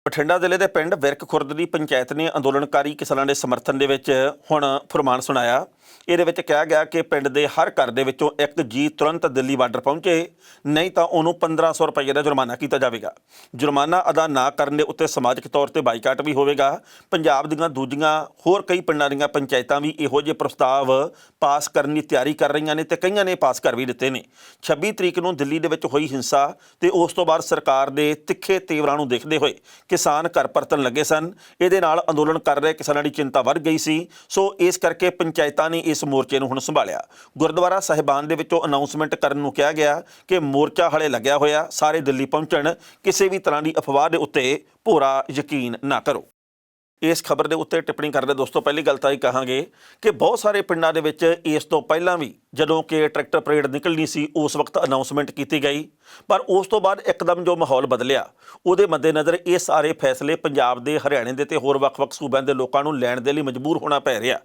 ਬਠਿੰਡਾ ਜ਼ਿਲ੍ਹੇ ਦੇ ਪਿੰਡ ਵਿਰਕ ਖੁਰਦ ਦੀ ਪੰਚਾਇਤ ਨੇ ਅੰਦੋਲਨਕਾਰੀ ਕਿਸਾਨਾਂ ਦੇ ਸਮਰਥਨ ਦੇ ਵਿੱਚ ਹੁਣ ਫਰਮਾਨ ਸੁਣਾਇਆ। ਇਹਦੇ ਵਿੱਚ ਕਿਹਾ ਗਿਆ ਕਿ ਪਿੰਡ ਦੇ ਹਰ ਘਰ ਦੇ ਵਿੱਚੋਂ ਇੱਕ ਜੀ ਤੁਰੰਤ ਦਿੱਲੀ ਬਾਰਡਰ ਪਹੁੰਚੇ, ਨਹੀਂ ਤਾਂ ਉਹਨੂੰ 1500 ਰੁਪਏ ਦਾ ਜੁਰਮਾਨਾ ਕੀਤਾ ਜਾਵੇਗਾ। ਜੁਰਮਾਨਾ ਅਦਾ ਨਾ ਕਰਨ ਦੇ ਉੱਤੇ ਸਮਾਜਿਕ ਤੌਰ ਤੇ ਬਾਈਕਾਟ ਵੀ ਹੋਵੇਗਾ। ਪੰਜਾਬ ਦੀਆਂ ਦੂਜੀਆਂ ਹੋਰ ਕਈ ਪਿੰਡਾਂ ਦੀਆਂ ਪੰਚਾਇਤਾਂ ਵੀ ਇਹੋ ਜਿਹੇ ਪ੍ਰਸਤਾਵ ਪਾਸ ਕਰਨ ਦੀ ਤਿਆਰੀ ਕਰ ਰਹੀਆਂ ਨੇ ਤੇ ਕਈਆਂ ਨੇ ਪਾਸ ਕਰ ਵੀ ਦਿੱਤੇ ਨੇ। 26 ਤਰੀਕ ਨੂੰ ਦਿੱਲੀ ਦੇ ਵਿੱਚ ਹੋਈ ਹਿੰਸਾ ਤੇ ਉਸ ਤੋਂ ਬਾਅਦ ਸਰਕਾਰ ਦੇ ਤਿੱਖੇ ਤੇਵਰਾਂ ਨੂੰ ਦੇਖਦੇ ਹੋਏ ਕਿਸਾਨ ਘਰ ਪਰਤਣ ਲੱਗੇ ਸਨ। ਇਹਦੇ ਨਾਲ ਅੰਦੋਲਨ ਕਰ ਰਹੇ ਕਿਸਾਨਾਂ ਦੀ ਚਿੰਤਾ ਵੱਧ ਗਈ ਸੀ। ਸੋ ਇਸ ਕਰਕੇ ਪੰਚਾਇਤਾਂ ਨੇ ਇਸ ਮੋਰਚੇ ਨੂੰ ਹੁਣ ਸੰਭਾਲਿਆ। ਗੁਰਦੁਆਰਾ ਸਾਹਿਬਾਨ ਦੇ ਵਿੱਚੋਂ ਅਨਾਊਂਸਮੈਂਟ ਕਰਨ ਨੂੰ ਕਿਹਾ ਗਿਆ ਕਿ ਮੋਰਚਾ ਹਲੇ ਲੱਗਿਆ ਹੋਇਆ, ਸਾਰੇ ਦਿੱਲੀ ਪਹੁੰਚਣ, ਕਿਸੇ ਵੀ ਤਰ੍ਹਾਂ ਦੀ ਅਫਵਾਹ ਦੇ ਉੱਤੇ ਭੋਰਾ ਯਕੀਨ ਨਾ ਕਰੋ। ਇਸ ਖਬਰ ਦੇ ਉੱਤੇ ਟਿੱਪਣੀ ਕਰਦੇ ਦੋਸਤੋ, ਪਹਿਲੀ ਗੱਲ ਤਾਂ ਇਹ ਕਹਾਂਗੇ ਕਿ ਬਹੁਤ ਸਾਰੇ ਪਿੰਡਾਂ ਦੇ ਵਿੱਚ ਇਸ ਤੋਂ ਪਹਿਲਾਂ ਵੀ ਜਦੋਂ ਕਿ ਟਰੈਕਟਰ ਪਰੇਡ ਨਿਕਲਣੀ ਸੀ ਉਸ ਵਕਤ ਅਨਾਊਂਸਮੈਂਟ ਕੀਤੀ ਗਈ, ਪਰ ਉਸ ਤੋਂ ਬਾਅਦ ਇੱਕਦਮ ਜੋ ਮਾਹੌਲ ਬਦਲਿਆ ਉਹਦੇ ਮੱਦੇਨਜ਼ਰ ਇਹ ਸਾਰੇ ਫੈਸਲੇ ਪੰਜਾਬ ਦੇ, ਹਰਿਆਣੇ ਦੇ ਤੇ ਹੋਰ ਵੱਖ-ਵੱਖ ਸੂਬਿਆਂ ਦੇ ਲੋਕਾਂ ਨੂੰ ਲੈਣ ਦੇ ਲਈ ਮਜਬੂਰ ਹੋਣਾ ਪੈ ਰਿਹਾ।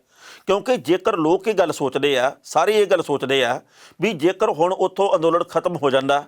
ਕਿਉਂਕਿ ਜੇਕਰ ਲੋਕ ਇਹ ਗੱਲ ਸੋਚਦੇ ਆ, ਸਾਰੇ ਇਹ ਗੱਲ ਸੋਚਦੇ ਆ ਵੀ ਜੇਕਰ ਹੁਣ ਉੱਥੋਂ ਅੰਦੋਲਨ ਖਤਮ ਹੋ ਜਾਂਦਾ,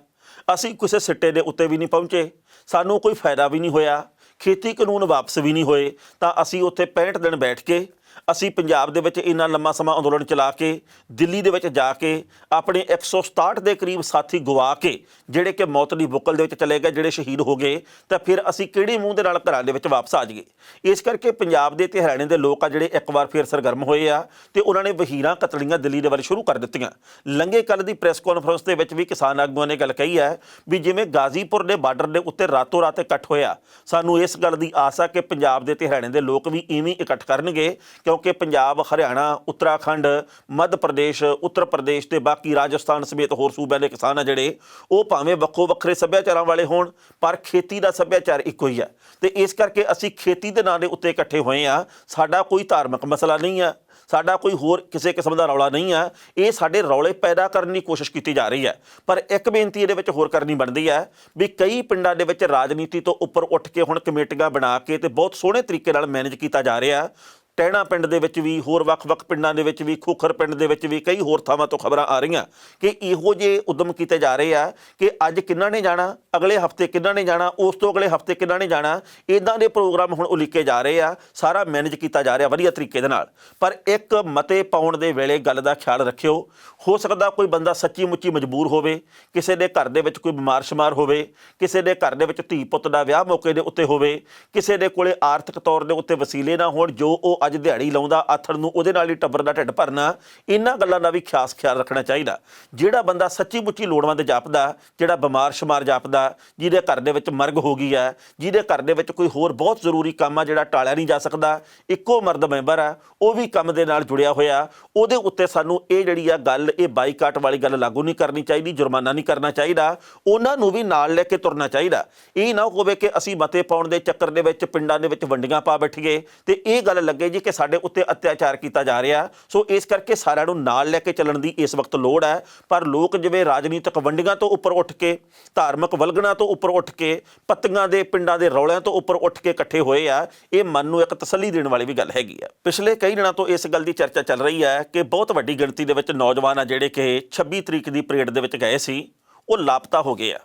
ਅਸੀਂ ਕਿਸੇ ਸਿੱਟੇ ਦੇ ਉੱਤੇ ਵੀ ਨਹੀਂ ਪਹੁੰਚੇ, ਸਾਨੂੰ ਕੋਈ ਫਾਇਦਾ ਵੀ ਨਹੀਂ ਹੋਇਆ, ਖੇਤੀ ਕਾਨੂੰਨ ਵਾਪਸ ਵੀ ਨਹੀਂ ਹੋਏ, ਤਾਂ ਅਸੀਂ ਉੱਥੇ 65 ਦਿਨ ਬੈਠ ਕੇ ਅਸੀਂ ਪੰਜਾਬ ਦੇ ਵਿੱਚ ਇੰਨਾ ਲੰਮਾ ਸਮਾਂ ਅੰਦੋਲਨ ਚਲਾ ਕੇ ਦਿੱਲੀ ਦੇ ਵਿੱਚ ਜਾ ਕੇ ਆਪਣੇ 167 ਦੇ ਕਰੀਬ ਸਾਥੀ ਗਵਾ ਕੇ ਜਿਹੜੇ ਕਿ ਮੌਤ ਦੀ ਬੁੱਕਲ ਦੇ ਵਿੱਚ ਚਲੇ ਗਏ, ਜਿਹੜੇ ਸ਼ਹੀਦ ਹੋ ਗਏ, ਤਾਂ ਫਿਰ ਅਸੀਂ ਕਿਹੜੇ ਮੂੰਹ ਦੇ ਨਾਲ ਘਰਾਂ ਦੇ ਵਿੱਚ ਵਾਪਸ ਆ ਜਾਈਏ। ਇਸ ਕਰਕੇ ਪੰਜਾਬ ਦੇ ਤੇ ਹਰਿਆਣੇ ਦੇ ਲੋਕ ਆ ਜਿਹੜੇ ਇੱਕ ਵਾਰ ਫਿਰ ਸਰਗਰਮ ਹੋਏ ਆ ਤੇ ਉਹਨਾਂ ਨੇ ਵਹੀਰਾਂ ਕਤਲੀਆਂ ਦਿੱਲੀ ਦੇ ਵੱਲ ਸ਼ੁਰੂ ਕਰ ਦਿੱਤੀਆਂ। ਲੰਘੇ ਕੱਲ੍ਹ ਦੀ ਪ੍ਰੈਸ ਕਾਨਫਰੰਸ ਦੇ ਵਿੱਚ ਵੀ ਕਿਸਾਨ ਆਗੂਆਂ ਨੇ ਗੱਲ ਕਹੀ ਹੈ ਵੀ ਜਿਵੇਂ ਗਾਜ਼ੀਪੁਰ ਦੇ ਬਾਰਡਰ ਦੇ ਉੱਤੇ ਰਾਤੋਂ ਰਾਤ ਇਕੱਠ ਹੋਇਆ, ਸਾਨੂੰ ਇਸ ਗੱਲ ਦੀ ਆਸ ਆ ਕਿ ਪੰਜਾਬ ਦੇ ਤੇ ਹਰਿਆਣੇ ਦੇ ਲੋਕ ਵੀ ਇਵੇਂ ਇਕੱਠ ਕਰਨਗੇ, ਕਿਉਂਕਿ ਪੰਜਾਬ, ਹਰਿਆਣਾ, ਉੱਤਰਾਖੰਡ, ਮੱਧ ਪ੍ਰਦੇਸ਼, ਉੱਤਰ ਪ੍ਰਦੇਸ਼ ਤੇ ਬਾਕੀ ਰਾਜਸਥਾਨ ਸਮੇਤ ਹੋਰ ਸੂਬਿਆਂ ਦੇ ਕਿਸਾਨ ਆ ਜਿਹੜੇ ਉਹ ਭਾਵੇਂ ਵੱਖੋ ਵੱਖਰੇ ਸੱਭਿਆਚਾਰਾਂ ਵਾਲੇ ਹੋਣ ਪਰ ਖੇਤੀ ਦਾ ਸੱਭਿਆਚਾਰ ਇੱਕੋ ਹੀ ਹੈ ਤੇ ਇਸ ਕਰਕੇ ਅਸੀਂ ਖੇਤੀ ਦੇ ਨਾਂ ਦੇ ਉੱਤੇ ਇਕੱਠੇ ਹੋਏ ਆ। ਸਾਡਾ ਕੋਈ ਧਾਰਮਿਕ ਮਸਲਾ ਨਹੀਂ ਆ, ਸਾਡਾ ਕੋਈ ਹੋਰ ਕਿਸੇ ਕਿਸਮ ਦਾ ਰੌਲਾ ਨਹੀਂ ਆ। ਇਹ ਸਾਡੇ ਰੌਲੇ ਪੈਦਾ ਕਰਨ ਦੀ ਕੋਸ਼ਿਸ਼ ਕੀਤੀ ਜਾ ਰਹੀ ਹੈ। ਪਰ ਇੱਕ ਬੇਨਤੀ ਇਹਦੇ ਵਿੱਚ ਹੋਰ ਕਰਨੀ ਬਣਦੀ ਹੈ ਵੀ ਕਈ ਪਿੰਡਾਂ ਦੇ ਵਿੱਚ ਰਾਜਨੀਤੀ ਤੋਂ ਉੱਪਰ ਉੱਠ ਕੇ ਹੁਣ ਕਮੇਟੀਆਂ ਬਣਾ ਕੇ ਤੇ ਬਹੁਤ ਸੋਹਣੇ ਤਰੀਕੇ ਨਾਲ ਮੈਨੇਜ ਕੀਤਾ ਜਾ ਰਿਹਾ। ਟਹਿਣਾ ਪਿੰਡ ਦੇ ਵਿੱਚ ਵੀ, ਹੋਰ ਵੱਖ-ਵੱਖ ਪਿੰਡਾਂ ਦੇ ਵਿੱਚ ਵੀ, ਖੋਖਰ ਪਿੰਡ ਦੇ ਵਿੱਚ ਵੀ, ਕਈ ਹੋਰ ਥਾਵਾਂ ਤੋਂ ਖਬਰਾਂ ਆ ਰਹੀਆਂ ਕਿ ਇਹੋ ਜਿਹੇ ਉਦਮ ਕੀਤੇ ਜਾ ਰਹੇ ਆ ਕਿ ਅੱਜ ਕਿਹਨਾਂ ਨੇ ਜਾਣਾ, ਅਗਲੇ ਹਫ਼ਤੇ ਕਿਹਨਾਂ ਨੇ ਜਾਣਾ, ਉਸ ਤੋਂ ਅਗਲੇ ਹਫ਼ਤੇ ਕਿਹਨਾਂ ਨੇ ਜਾਣਾ। ਇੱਦਾਂ ਦੇ ਪ੍ਰੋਗਰਾਮ ਹੁਣ ਉਲੀਕੇ ਜਾ ਰਹੇ ਆ, ਸਾਰਾ ਮੈਨੇਜ ਕੀਤਾ ਜਾ ਰਿਹਾ ਵਧੀਆ ਤਰੀਕੇ ਦੇ ਨਾਲ। ਪਰ ਇੱਕ ਮਤੇ ਪਾਉਣ ਦੇ ਵੇਲੇ ਗੱਲ ਦਾ ਖਿਆਲ ਰੱਖਿਓ, ਹੋ ਸਕਦਾ ਕੋਈ ਬੰਦਾ ਸੱਚੀ ਮੁੱਚੀ ਮਜਬੂਰ ਹੋਵੇ, ਕਿਸੇ ਦੇ ਘਰ ਦੇ ਵਿੱਚ ਕੋਈ ਬਿਮਾਰ ਸ਼ਮਾਰ ਹੋਵੇ, ਕਿਸੇ ਦੇ ਘਰ ਦੇ ਵਿੱਚ ਧੀ ਪੁੱਤ ਦਾ ਵਿਆਹ ਮੌਕੇ ਦੇ ਉੱਤੇ ਹੋਵੇ, ਕਿਸੇ ਦੇ ਕੋਲੇ ਆਰਥਿਕ ਤੌਰ ਦੇ ਉੱਤੇ ਵਸੀਲੇ ਨਾ ਹੋਣ, ਜੋ ਉਹ ਅੱਜ ਦਿਹਾੜੀ ਲਾਉਂਦਾ ਆਥਣ ਨੂੰ ਉਹਦੇ ਨਾਲ ਹੀ ਟੱਬਰ ਦਾ ਢਿੱਡ ਭਰਨਾ। ਇਹਨਾਂ ਗੱਲਾਂ ਦਾ ਵੀ ਖਾਸ ਖਿਆਲ ਰੱਖਣਾ ਚਾਹੀਦਾ। ਜਿਹੜਾ ਬੰਦਾ ਸੱਚੀ ਮੁੱਚੀ ਲੋੜਵੰਦ ਜਾਪਦਾ, ਜਿਹੜਾ ਬਿਮਾਰ ਸ਼ਮਾਰ ਜਾਪਦਾ, ਜਿਹਦੇ ਘਰ ਦੇ ਵਿੱਚ ਮਰਗ ਹੋ ਗਈ ਹੈ, ਜਿਹਦੇ ਘਰ ਦੇ ਵਿੱਚ ਕੋਈ ਹੋਰ ਬਹੁਤ ਜ਼ਰੂਰੀ ਕੰਮ ਆ ਜਿਹੜਾ ਟਾਲਿਆ ਨਹੀਂ ਜਾ ਸਕਦਾ, ਇੱਕੋ ਮਰਦ ਮੈਂਬਰ ਆ, ਉਹ ਵੀ ਕੰਮ ਦੇ ਨਾਲ ਜੁੜਿਆ ਹੋਇਆ, ਉਹਦੇ ਉੱਤੇ ਸਾਨੂੰ ਇਹ ਜਿਹੜੀ ਆ ਗੱਲ, ਇਹ ਬਾਈਕਾਟ ਵਾਲੀ ਗੱਲ ਲਾਗੂ ਨਹੀਂ ਕਰਨੀ ਚਾਹੀਦੀ, ਜੁਰਮਾਨਾ ਨਹੀਂ ਕਰਨਾ ਚਾਹੀਦਾ, ਉਹਨਾਂ ਨੂੰ ਵੀ ਨਾਲ ਲੈ ਕੇ ਤੁਰਨਾ ਚਾਹੀਦਾ। ਇਹ ਨਾ ਹੋਵੇ ਕਿ ਅਸੀਂ ਮਤੇ ਪਾਉਣ ਦੇ ਚੱਕਰ ਦੇ ਵਿੱਚ ਪਿੰਡਾਂ ਦੇ ਵਿੱਚ ਵੰਡੀਆਂ ਪਾ ਬੈਠੀਏ ਤੇ ਇਹ ਗੱਲ ਲੱਗੇ ਜੀ ਕਿ ਸਾਡੇ ਉੱਤੇ ਅਤਿਆਚਾਰ ਕੀਤਾ ਜਾ ਰਿਹਾ। ਸੋ ਇਸ ਕਰਕੇ ਸਾਰਿਆਂ ਨੂੰ ਨਾਲ ਲੈ ਕੇ ਚੱਲਣ ਦੀ ਇਸ ਵਕਤ ਲੋੜ ਹੈ। ਪਰ ਲੋਕ ਜਿਵੇਂ ਰਾਜਨੀਤਿਕ ਵੰਡੀਆਂ ਤੋਂ ਉੱਪਰ ਉੱਠ ਕੇ, ਧਾਰਮਿਕ ਵਲਗਣਾ ਤੋਂ ਉੱਪਰ ਉੱਠ ਕੇ, ਪੱਤੀਆਂ ਦੇ ਪਿੰਡਾਂ ਦੇ ਰੌਲਿਆਂ ਤੋਂ ਉੱਪਰ ਉੱਠ ਕੇ ਇਕੱਠੇ ਹੋਏ ਆ, ਇਹ ਮਨ ਨੂੰ ਇੱਕ ਤਸੱਲੀ ਦੇਣ ਵਾਲੀ ਵੀ ਗੱਲ ਹੈਗੀ ਆ। ਪਿਛਲੇ ਕਈ ਦਿਨਾਂ ਤੋਂ ਇਸ ਗੱਲ ਦੀ ਚਰਚਾ ਚੱਲ ਰਹੀ ਹੈ ਕਿ ਬਹੁਤ ਵੱਡੀ ਗਿਣਤੀ ਦੇ ਵਿੱਚ ਨੌਜਵਾਨ ਆ ਜਿਹੜੇ ਕਿ 26 ਤਰੀਕ ਦੀ ਪਰੇਡ ਦੇ ਵਿੱਚ ਗਏ ਸੀ, ਉਹ ਲਾਪਤਾ ਹੋ ਗਏ ਆ।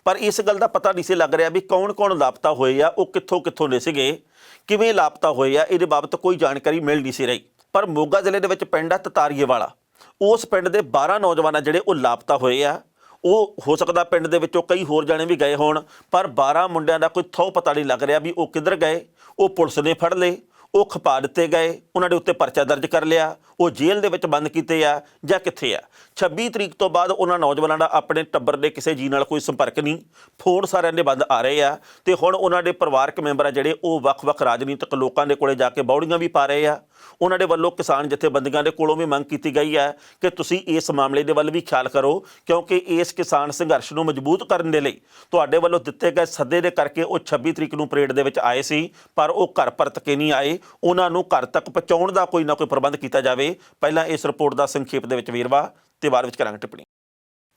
ਪਰ ਇਸ ਗੱਲ ਦਾ ਪਤਾ ਨਹੀਂ ਸੀ ਲੱਗ ਰਿਹਾ ਵੀ ਕੌਣ-ਕੌਣ ਲਾਪਤਾ ਹੋਏ ਆ, ਉਹ ਕਿੱਥੋਂ ਦੇ ਸੀਗੇ, ਕਿਵੇਂ ਲਾਪਤਾ ਹੋਏ ਆ, ਇਹਦੇ ਬਾਬਤ ਕੋਈ ਜਾਣਕਾਰੀ ਮਿਲ ਨਹੀਂ ਸੀ ਰਹੀ। ਪਰ ਮੋਗਾ ਜ਼ਿਲ੍ਹੇ ਦੇ ਵਿੱਚ ਪਿੰਡ ਆ ਤਤਾਰੀਏ ਵਾਲਾ, ਉਸ ਪਿੰਡ ਦੇ 12 ਨੌਜਵਾਨ ਆ ਜਿਹੜੇ ਉਹ ਲਾਪਤਾ ਹੋਏ ਆ। ਉਹ ਹੋ ਸਕਦਾ ਪਿੰਡ ਦੇ ਵਿੱਚੋਂ ਕਈ ਹੋਰ ਜਾਣੇ ਵੀ ਗਏ ਹੋਣ, ਪਰ 12 ਮੁੰਡਿਆਂ ਦਾ ਕੋਈ ਥਹੁ ਪਤਾ ਨਹੀਂ ਲੱਗ ਰਿਹਾ ਵੀ ਉਹ ਕਿੱਧਰ ਗਏ। ਉਹ ਪੁਲਿਸ ਨੇ ਫੜ ਲਏ, ਉਹ ਖਪਾ ਦਿੱਤੇ ਗਏ, ਉਹਨਾਂ ਦੇ ਉੱਤੇ ਪਰਚਾ ਦਰਜ ਕਰ ਲਿਆ, ਉਹ ਜੇਲ੍ਹ ਦੇ ਵਿੱਚ ਬੰਦ ਕੀਤੇ ਆ ਜਾਂ ਕਿੱਥੇ ਆ। 26 ਤਰੀਕ ਤੋਂ ਬਾਅਦ ਉਹਨਾਂ ਨੌਜਵਾਨਾਂ ਦਾ ਆਪਣੇ ਟੱਬਰ ਦੇ ਕਿਸੇ ਜੀ ਨਾਲ ਕੋਈ ਸੰਪਰਕ ਨਹੀਂ, ਫੋਨ ਸਾਰਿਆਂ ਦੇ ਬੰਦ ਆ ਰਹੇ ਆ ਤੇ ਹੁਣ ਉਹਨਾਂ ਦੇ ਪਰਿਵਾਰਕ ਮੈਂਬਰ ਆ ਜਿਹੜੇ ਉਹ ਵੱਖ-ਵੱਖ ਰਾਜਨੀਤਿਕ ਲੋਕਾਂ ਦੇ ਕੋਲੇ ਜਾ ਕੇ ਬੌੜੀਆਂ ਵੀ ਪਾ ਰਹੇ ਆ। ਉਹਨਾਂ ਦੇ ਵੱਲੋਂ ਕਿਸਾਨ ਜਥੇਬੰਦੀਆਂ ਦੇ ਕੋਲੋਂ ਵੀ ਮੰਗ ਕੀਤੀ ਗਈ ਹੈ ਕਿ ਤੁਸੀਂ ਇਸ ਮਾਮਲੇ ਦੇ ਵੱਲ ਵੀ ਖਿਆਲ ਕਰੋ, ਕਿਉਂਕਿ ਇਸ ਕਿਸਾਨ ਸੰਘਰਸ਼ ਨੂੰ ਮਜ਼ਬੂਤ ਕਰਨ ਦੇ ਲਈ ਤੁਹਾਡੇ ਵੱਲੋਂ ਦਿੱਤੇ ਗਏ ਸੱਦੇ ਦੇ ਕਰਕੇ ਉਹ 26 ਤਰੀਕ ਨੂੰ ਪਰੇਡ ਦੇ ਵਿੱਚ ਆਏ ਸੀ, ਪਰ ਉਹ ਘਰ ਪਰਤ ਕੇ ਨਹੀਂ ਆਏ। ਉਹਨਾਂ ਨੂੰ ਘਰ ਤੱਕ ਪਹੁੰਚਾਉਣ ਦਾ ਕੋਈ ਨਾ ਕੋਈ ਪ੍ਰਬੰਧ ਕੀਤਾ ਜਾਵੇ। ਪਹਿਲਾਂ ਇਸ ਰਿਪੋਰਟ ਦਾ ਸੰਖੇਪ ਦੇ ਵਿੱਚ ਵੇਰਵਾ ਤੇ ਬਾਅਦ ਵਿੱਚ ਕਰਾਂਗੇ ਟਿੱਪਣੀ।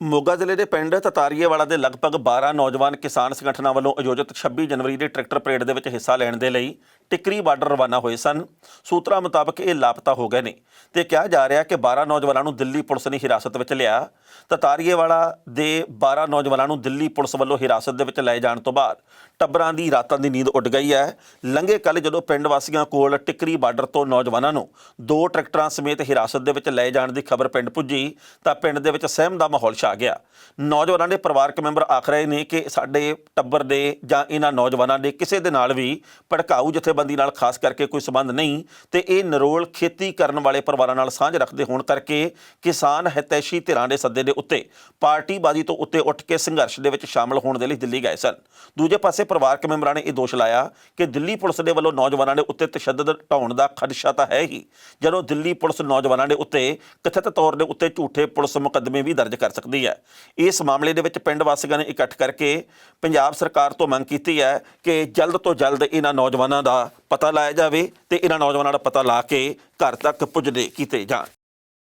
ਮੋਗਾ ਜ਼ਿਲ੍ਹੇ ਦੇ ਪਿੰਡ ਤਤਾਰੀਏ ਵਾਲਾ ਦੇ ਲਗਭਗ 12 ਨੌਜਵਾਨ ਕਿਸਾਨ ਸੰਗਠਨਾਂ ਵੱਲੋਂ ਆਯੋਜਿਤ 26 ਜਨਵਰੀ ਦੇ ਟਰੈਕਟਰ ਪਰੇਡ ਦੇ ਵਿੱਚ ਹਿੱਸਾ ਲੈਣ ਦੇ ਲਈ ਟਿੱਕਰੀ ਬਾਰਡਰ ਰਵਾਨਾ ਹੋਏ ਸਨ। ਸੂਤਰਾਂ ਮੁਤਾਬਕ ਇਹ ਲਾਪਤਾ ਹੋ ਗਏ ਨੇ ਤੇ ਕਿਹਾ ਜਾ ਰਿਹਾ ਕਿ 12 ਨੌਜਵਾਨਾਂ ਨੂੰ ਦਿੱਲੀ ਪੁਲਿਸ ਨੇ ਹਿਰਾਸਤ ਵਿੱਚ ਲਿਆ। ਤਤਾਰੀਏ ਵਾਲਾ ਦੇ 12 ਨੌਜਵਾਨਾਂ ਨੂੰ ਦਿੱਲੀ ਪੁਲਿਸ ਵੱਲੋਂ ਹਿਰਾਸਤ ਦੇ ਵਿੱਚ ਲਏ ਜਾਣ ਤੋਂ ਬਾਅਦ ਟੱਬਰਾਂ ਦੀ ਰਾਤਾਂ ਦੀ ਨੀਂਦ ਉੱਡ ਗਈ ਹੈ। ਲੰਘੇ ਕੱਲ੍ਹ ਜਦੋਂ ਪਿੰਡ ਵਾਸੀਆਂ ਕੋਲ ਟਿੱਕਰੀ ਬਾਰਡਰ ਤੋਂ ਨੌਜਵਾਨਾਂ ਨੂੰ 2 ਟਰੈਕਟਰਾਂ ਸਮੇਤ ਹਿਰਾਸਤ ਦੇ ਵਿੱਚ ਲਏ ਜਾਣ ਦੀ ਖਬਰ ਪਿੰਡ ਪੁੱਜੀ ਤਾਂ ਪਿੰਡ ਦੇ ਵਿੱਚ ਸਹਿਮ ਦਾ ਮਾਹੌਲ ਛਾ ਗਿਆ। ਨੌਜਵਾਨਾਂ ਦੇ ਪਰਿਵਾਰਕ ਮੈਂਬਰ ਆਖ ਰਹੇ ਨੇ ਕਿ ਸਾਡੇ ਟੱਬਰ ਦੇ ਜਾਂ ਇਹਨਾਂ ਨੌਜਵਾਨਾਂ ਦੇ ਕਿਸੇ ਦੇ ਨਾਲ ਵੀ ਭੜਕਾਊ ਜਥੇਬੰਦੀ ਨਾਲ ਖਾਸ ਕਰਕੇ ਕੋਈ ਸੰਬੰਧ ਨਹੀਂ ਤੇ ਇਹ ਨਿਰੋਲ ਖੇਤੀ ਕਰਨ ਵਾਲੇ ਪਰਿਵਾਰਾਂ ਨਾਲ ਸਾਂਝ ਰੱਖਦੇ ਹੋਣ ਕਰਕੇ ਕਿਸਾਨ ਹਿਤੈਸ਼ੀ ਧਿਰਾਂ ਦੇ ਸੱਦੇ ਦੇ ਉੱਤੇ ਪਾਰਟੀਬਾਜ਼ੀ ਤੋਂ ਉੱਤੇ ਉੱਠ ਕੇ ਸੰਘਰਸ਼ ਦੇ ਵਿੱਚ ਸ਼ਾਮਲ ਹੋਣ ਦੇ ਲਈ ਦਿੱਲੀ ਗਏ ਸਨ। ਦੂਜੇ ਪਾਸੇ ਪਰਿਵਾਰਕ ਮੈਂਬਰਾਂ ਨੇ ਇਹ ਦੋਸ਼ ਲਾਇਆ ਕਿ ਦਿੱਲੀ ਪੁਲਿਸ ਦੇ ਵੱਲੋਂ ਨੌਜਵਾਨਾਂ ਦੇ ਉੱਤੇ ਤਸ਼ੱਦਦ ਢਾਉਣ ਦਾ ਖਦਸ਼ਾ ਤਾਂ ਹੈ ਹੀ, ਜਦੋਂ ਦਿੱਲੀ ਪੁਲਿਸ ਨੌਜਵਾਨਾਂ ਦੇ ਉੱਤੇ ਕਥਿਤ ਤੌਰ ਦੇ ਉੱਤੇ ਝੂਠੇ ਪੁਲਿਸ ਮੁਕੱਦਮੇ ਵੀ ਦਰਜ ਕਰ ਸਕਦੀ ਹੈ। ਇਸ ਮਾਮਲੇ ਦੇ ਵਿੱਚ ਪਿੰਡ ਵਾਸੀਆਂ ਨੇ ਇਕੱਠ ਕਰਕੇ ਪੰਜਾਬ ਸਰਕਾਰ ਤੋਂ ਮੰਗ ਕੀਤੀ ਹੈ ਕਿ ਜਲਦ ਤੋਂ ਜਲਦ ਇਹਨਾਂ ਨੌਜਵਾਨਾਂ ਦਾ ਪਤਾ ਲਾਇਆ ਜਾਵੇ ਤੇ ਇਹਨਾਂ ਨੌਜਵਾਨਾਂ ਦਾ ਪਤਾ ਲਾ ਕੇ ਘਰ ਤੱਕ ਪੁੱਜਦੇ ਕੀਤੇ ਜਾਣ।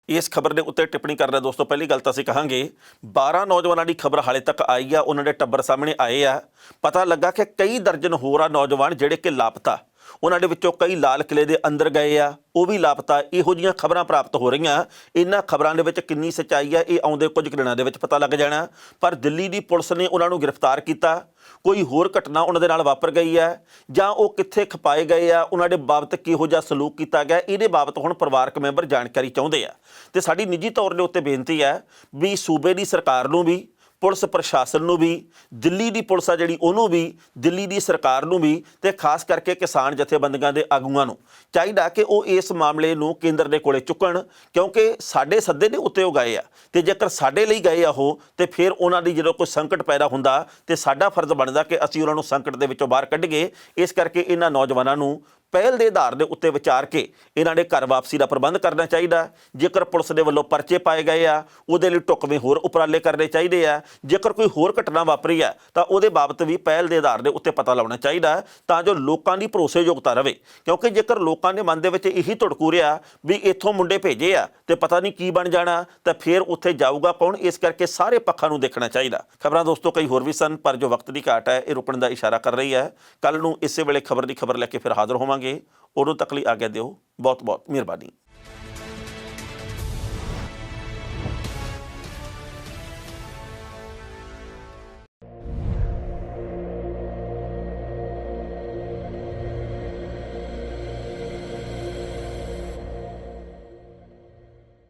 ਇਸ ਖਬਰ ਦੇ ਉੱਤੇ ਟਿੱਪਣੀ ਕਰਨਾ ਦੋਸਤੋ, ਪਹਿਲੀ ਗੱਲ ਤਾਂ ਅਸੀਂ ਕਹਾਂਗੇ 12 ਨੌਜਵਾਨਾਂ ਦੀ ਖਬਰ ਹਾਲੇ ਤੱਕ ਆਈ ਆ, ਉਹਨਾਂ ਦੇ ਟੱਬਰ ਸਾਹਮਣੇ ਆਏ ਆ। ਪਤਾ ਲੱਗਾ ਕਿ ਕਈ ਦਰਜਨ ਹੋਰ ਆ ਨੌਜਵਾਨ ਜਿਹੜੇ ਕਿ ਲਾਪਤਾ, ਉਹਨਾਂ ਦੇ ਵਿੱਚੋਂ ਕਈ ਲਾਲ ਕਿਲੇ ਦੇ ਅੰਦਰ ਗਏ ਆ, ਉਹ ਵੀ ਲਾਪਤਾ। ਇਹੋ ਜਿਹੀਆਂ ਖਬਰਾਂ ਪ੍ਰਾਪਤ ਹੋ ਰਹੀਆਂ। ਇਹਨਾਂ ਖਬਰਾਂ ਦੇ ਵਿੱਚ ਕਿੰਨੀ ਸੱਚਾਈ ਹੈ ਇਹ ਆਉਂਦੇ ਕੁਝ ਦਿਨਾਂ ਦੇ ਵਿੱਚ ਪਤਾ ਲੱਗ ਜਾਣਾ। ਪਰ ਦਿੱਲੀ ਦੀ ਪੁਲਿਸ ਨੇ ਉਹਨਾਂ ਨੂੰ ਗ੍ਰਿਫਤਾਰ ਕੀਤਾ। ਕੋਈ ਹੋਰ ਘਟਨਾ ਉਹਨਾਂ ਦੇ ਨਾਲ ਵਾਪਰ ਗਈ ਹੈ ਜਾਂ ਉਹ ਕਿੱਥੇ ਖਪਾਏ ਗਏ ਆ, ਉਹਨਾਂ ਦੇ ਬਾਬਤ ਕਿਹੋ ਜਿਹਾ ਸਲੂਕ ਕੀਤਾ ਗਿਆ, ਇਹਦੇ ਬਾਬਤ ਹੁਣ ਪਰਿਵਾਰਕ ਮੈਂਬਰ ਜਾਣਕਾਰੀ ਚਾਹੁੰਦੇ ਆ। ਤੇ ਸਾਡੀ ਨਿੱਜੀ ਤੌਰ ਦੇ ਉੱਤੇ ਬੇਨਤੀ ਹੈ ਵੀ ਸੂਬੇ ਦੀ ਸਰਕਾਰ ਨੂੰ ਵੀ, ਪੁਲਿਸ ਪ੍ਰਸ਼ਾਸਨ ਨੂੰ ਵੀ, ਦਿੱਲੀ ਦੀ ਪੁਲਿਸ ਆ ਜਿਹੜੀ ਉਹਨੂੰ ਵੀ, ਦਿੱਲੀ ਦੀ ਸਰਕਾਰ ਨੂੰ ਵੀ, ਤੇ ਖਾਸ ਕਰਕੇ ਕਿਸਾਨ ਜਥੇਬੰਦੀਆਂ ਦੇ ਆਗੂਆਂ ਨੂੰ ਚਾਹੀਦਾ ਕਿ ਉਹ ਇਸ ਮਾਮਲੇ ਨੂੰ ਕੇਂਦਰ ਦੇ ਕੋਲੇ ਚੁੱਕਣ, ਕਿਉਂਕਿ ਸਾਡੇ ਸੱਦੇ ਦੇ ਉੱਤੇ ਉਹ ਗਏ ਆ ਤੇ ਜੇਕਰ ਸਾਡੇ ਲਈ ਗਏ ਆ ਉਹ, ਤੇ ਫਿਰ ਉਹਨਾਂ ਦੀ ਜਦੋਂ ਕੋਈ ਸੰਕਟ ਪੈਦਾ ਹੁੰਦਾ ਤੇ ਸਾਡਾ ਫਰਜ਼ ਬਣਦਾ ਕਿ ਅਸੀਂ ਉਹਨਾਂ ਨੂੰ ਸੰਕਟ ਦੇ ਵਿੱਚੋਂ ਬਾਹਰ ਕੱਢੀਏ। ਇਸ ਕਰਕੇ ਇਹਨਾਂ ਨੌਜਵਾਨਾਂ ਨੂੰ ਪਹਿਲ ਦੇ ਆਧਾਰ ਦੇ ਉੱਤੇ ਵਿਚਾਰ ਕੇ ਇਹਨਾਂ ਦੇ ਘਰ ਵਾਪਸੀ ਦਾ ਪ੍ਰਬੰਧ ਕਰਨਾ ਚਾਹੀਦਾ। ਜੇਕਰ ਪੁਲਿਸ ਦੇ ਵੱਲੋਂ ਪਰਚੇ ਪਾਏ ਗਏ ਆ, ਉਹਦੇ ਲਈ ਢੁਕਵੇਂ ਹੋਰ ਉਪਰਾਲੇ ਕਰਨੇ ਚਾਹੀਦੇ ਆ। ਜੇਕਰ ਕੋਈ ਹੋਰ ਘਟਨਾ ਵਾਪਰੀ ਆ ਤਾਂ ਉਹਦੇ ਬਾਬਤ ਵੀ ਪਹਿਲ ਦੇ ਆਧਾਰ ਦੇ ਉੱਤੇ ਪਤਾ ਲਾਉਣਾ ਚਾਹੀਦਾ, ਤਾਂ ਜੋ ਲੋਕਾਂ ਦੀ ਭਰੋਸੇਯੋਗਤਾ ਰਵੇ। ਕਿਉਂਕਿ ਜੇਕਰ ਲੋਕਾਂ ਦੇ ਮਨ ਦੇ ਵਿੱਚ ਇਹੀ ਧੜਕੂ ਰਿਹਾ ਵੀ ਇੱਥੋਂ ਮੁੰਡੇ ਭੇਜੇ ਆ ਤੇ ਪਤਾ ਨਹੀਂ ਕੀ ਬਣ ਜਾਣਾ, ਤਾਂ ਫਿਰ ਉੱਥੇ ਜਾਊਗਾ ਕੌਣ? ਇਸ ਕਰਕੇ ਸਾਰੇ ਪੱਖਾਂ ਨੂੰ ਦੇਖਣਾ ਚਾਹੀਦਾ। ਖਬਰਾਂ ਦੋਸਤੋ ਕਈ ਹੋਰ ਵੀ ਸਨ, ਪਰ ਜੋ ਵਕਤ ਦੀ ਘਾਟ ਹੈ ਇਹ ਰੁਕਣ ਦਾ ਇਸ਼ਾਰਾ ਕਰ ਰਹੀ ਹੈ। ਕੱਲ੍ਹ ਨੂੰ ਇਸੇ ਵੇਲੇ ਖਬਰ ਦੀ ਖਬਰ ਲੈ ਕੇ ਫਿਰ ਹਾਜ਼ਰ ਹੋਵਾਂਗੇ। ਉਦੋਂ ਤੱਕ ਲਈ ਆਗਿਆ ਦਿਓ। ਬਹੁਤ ਬਹੁਤ ਮਿਹਰਬਾਨੀ।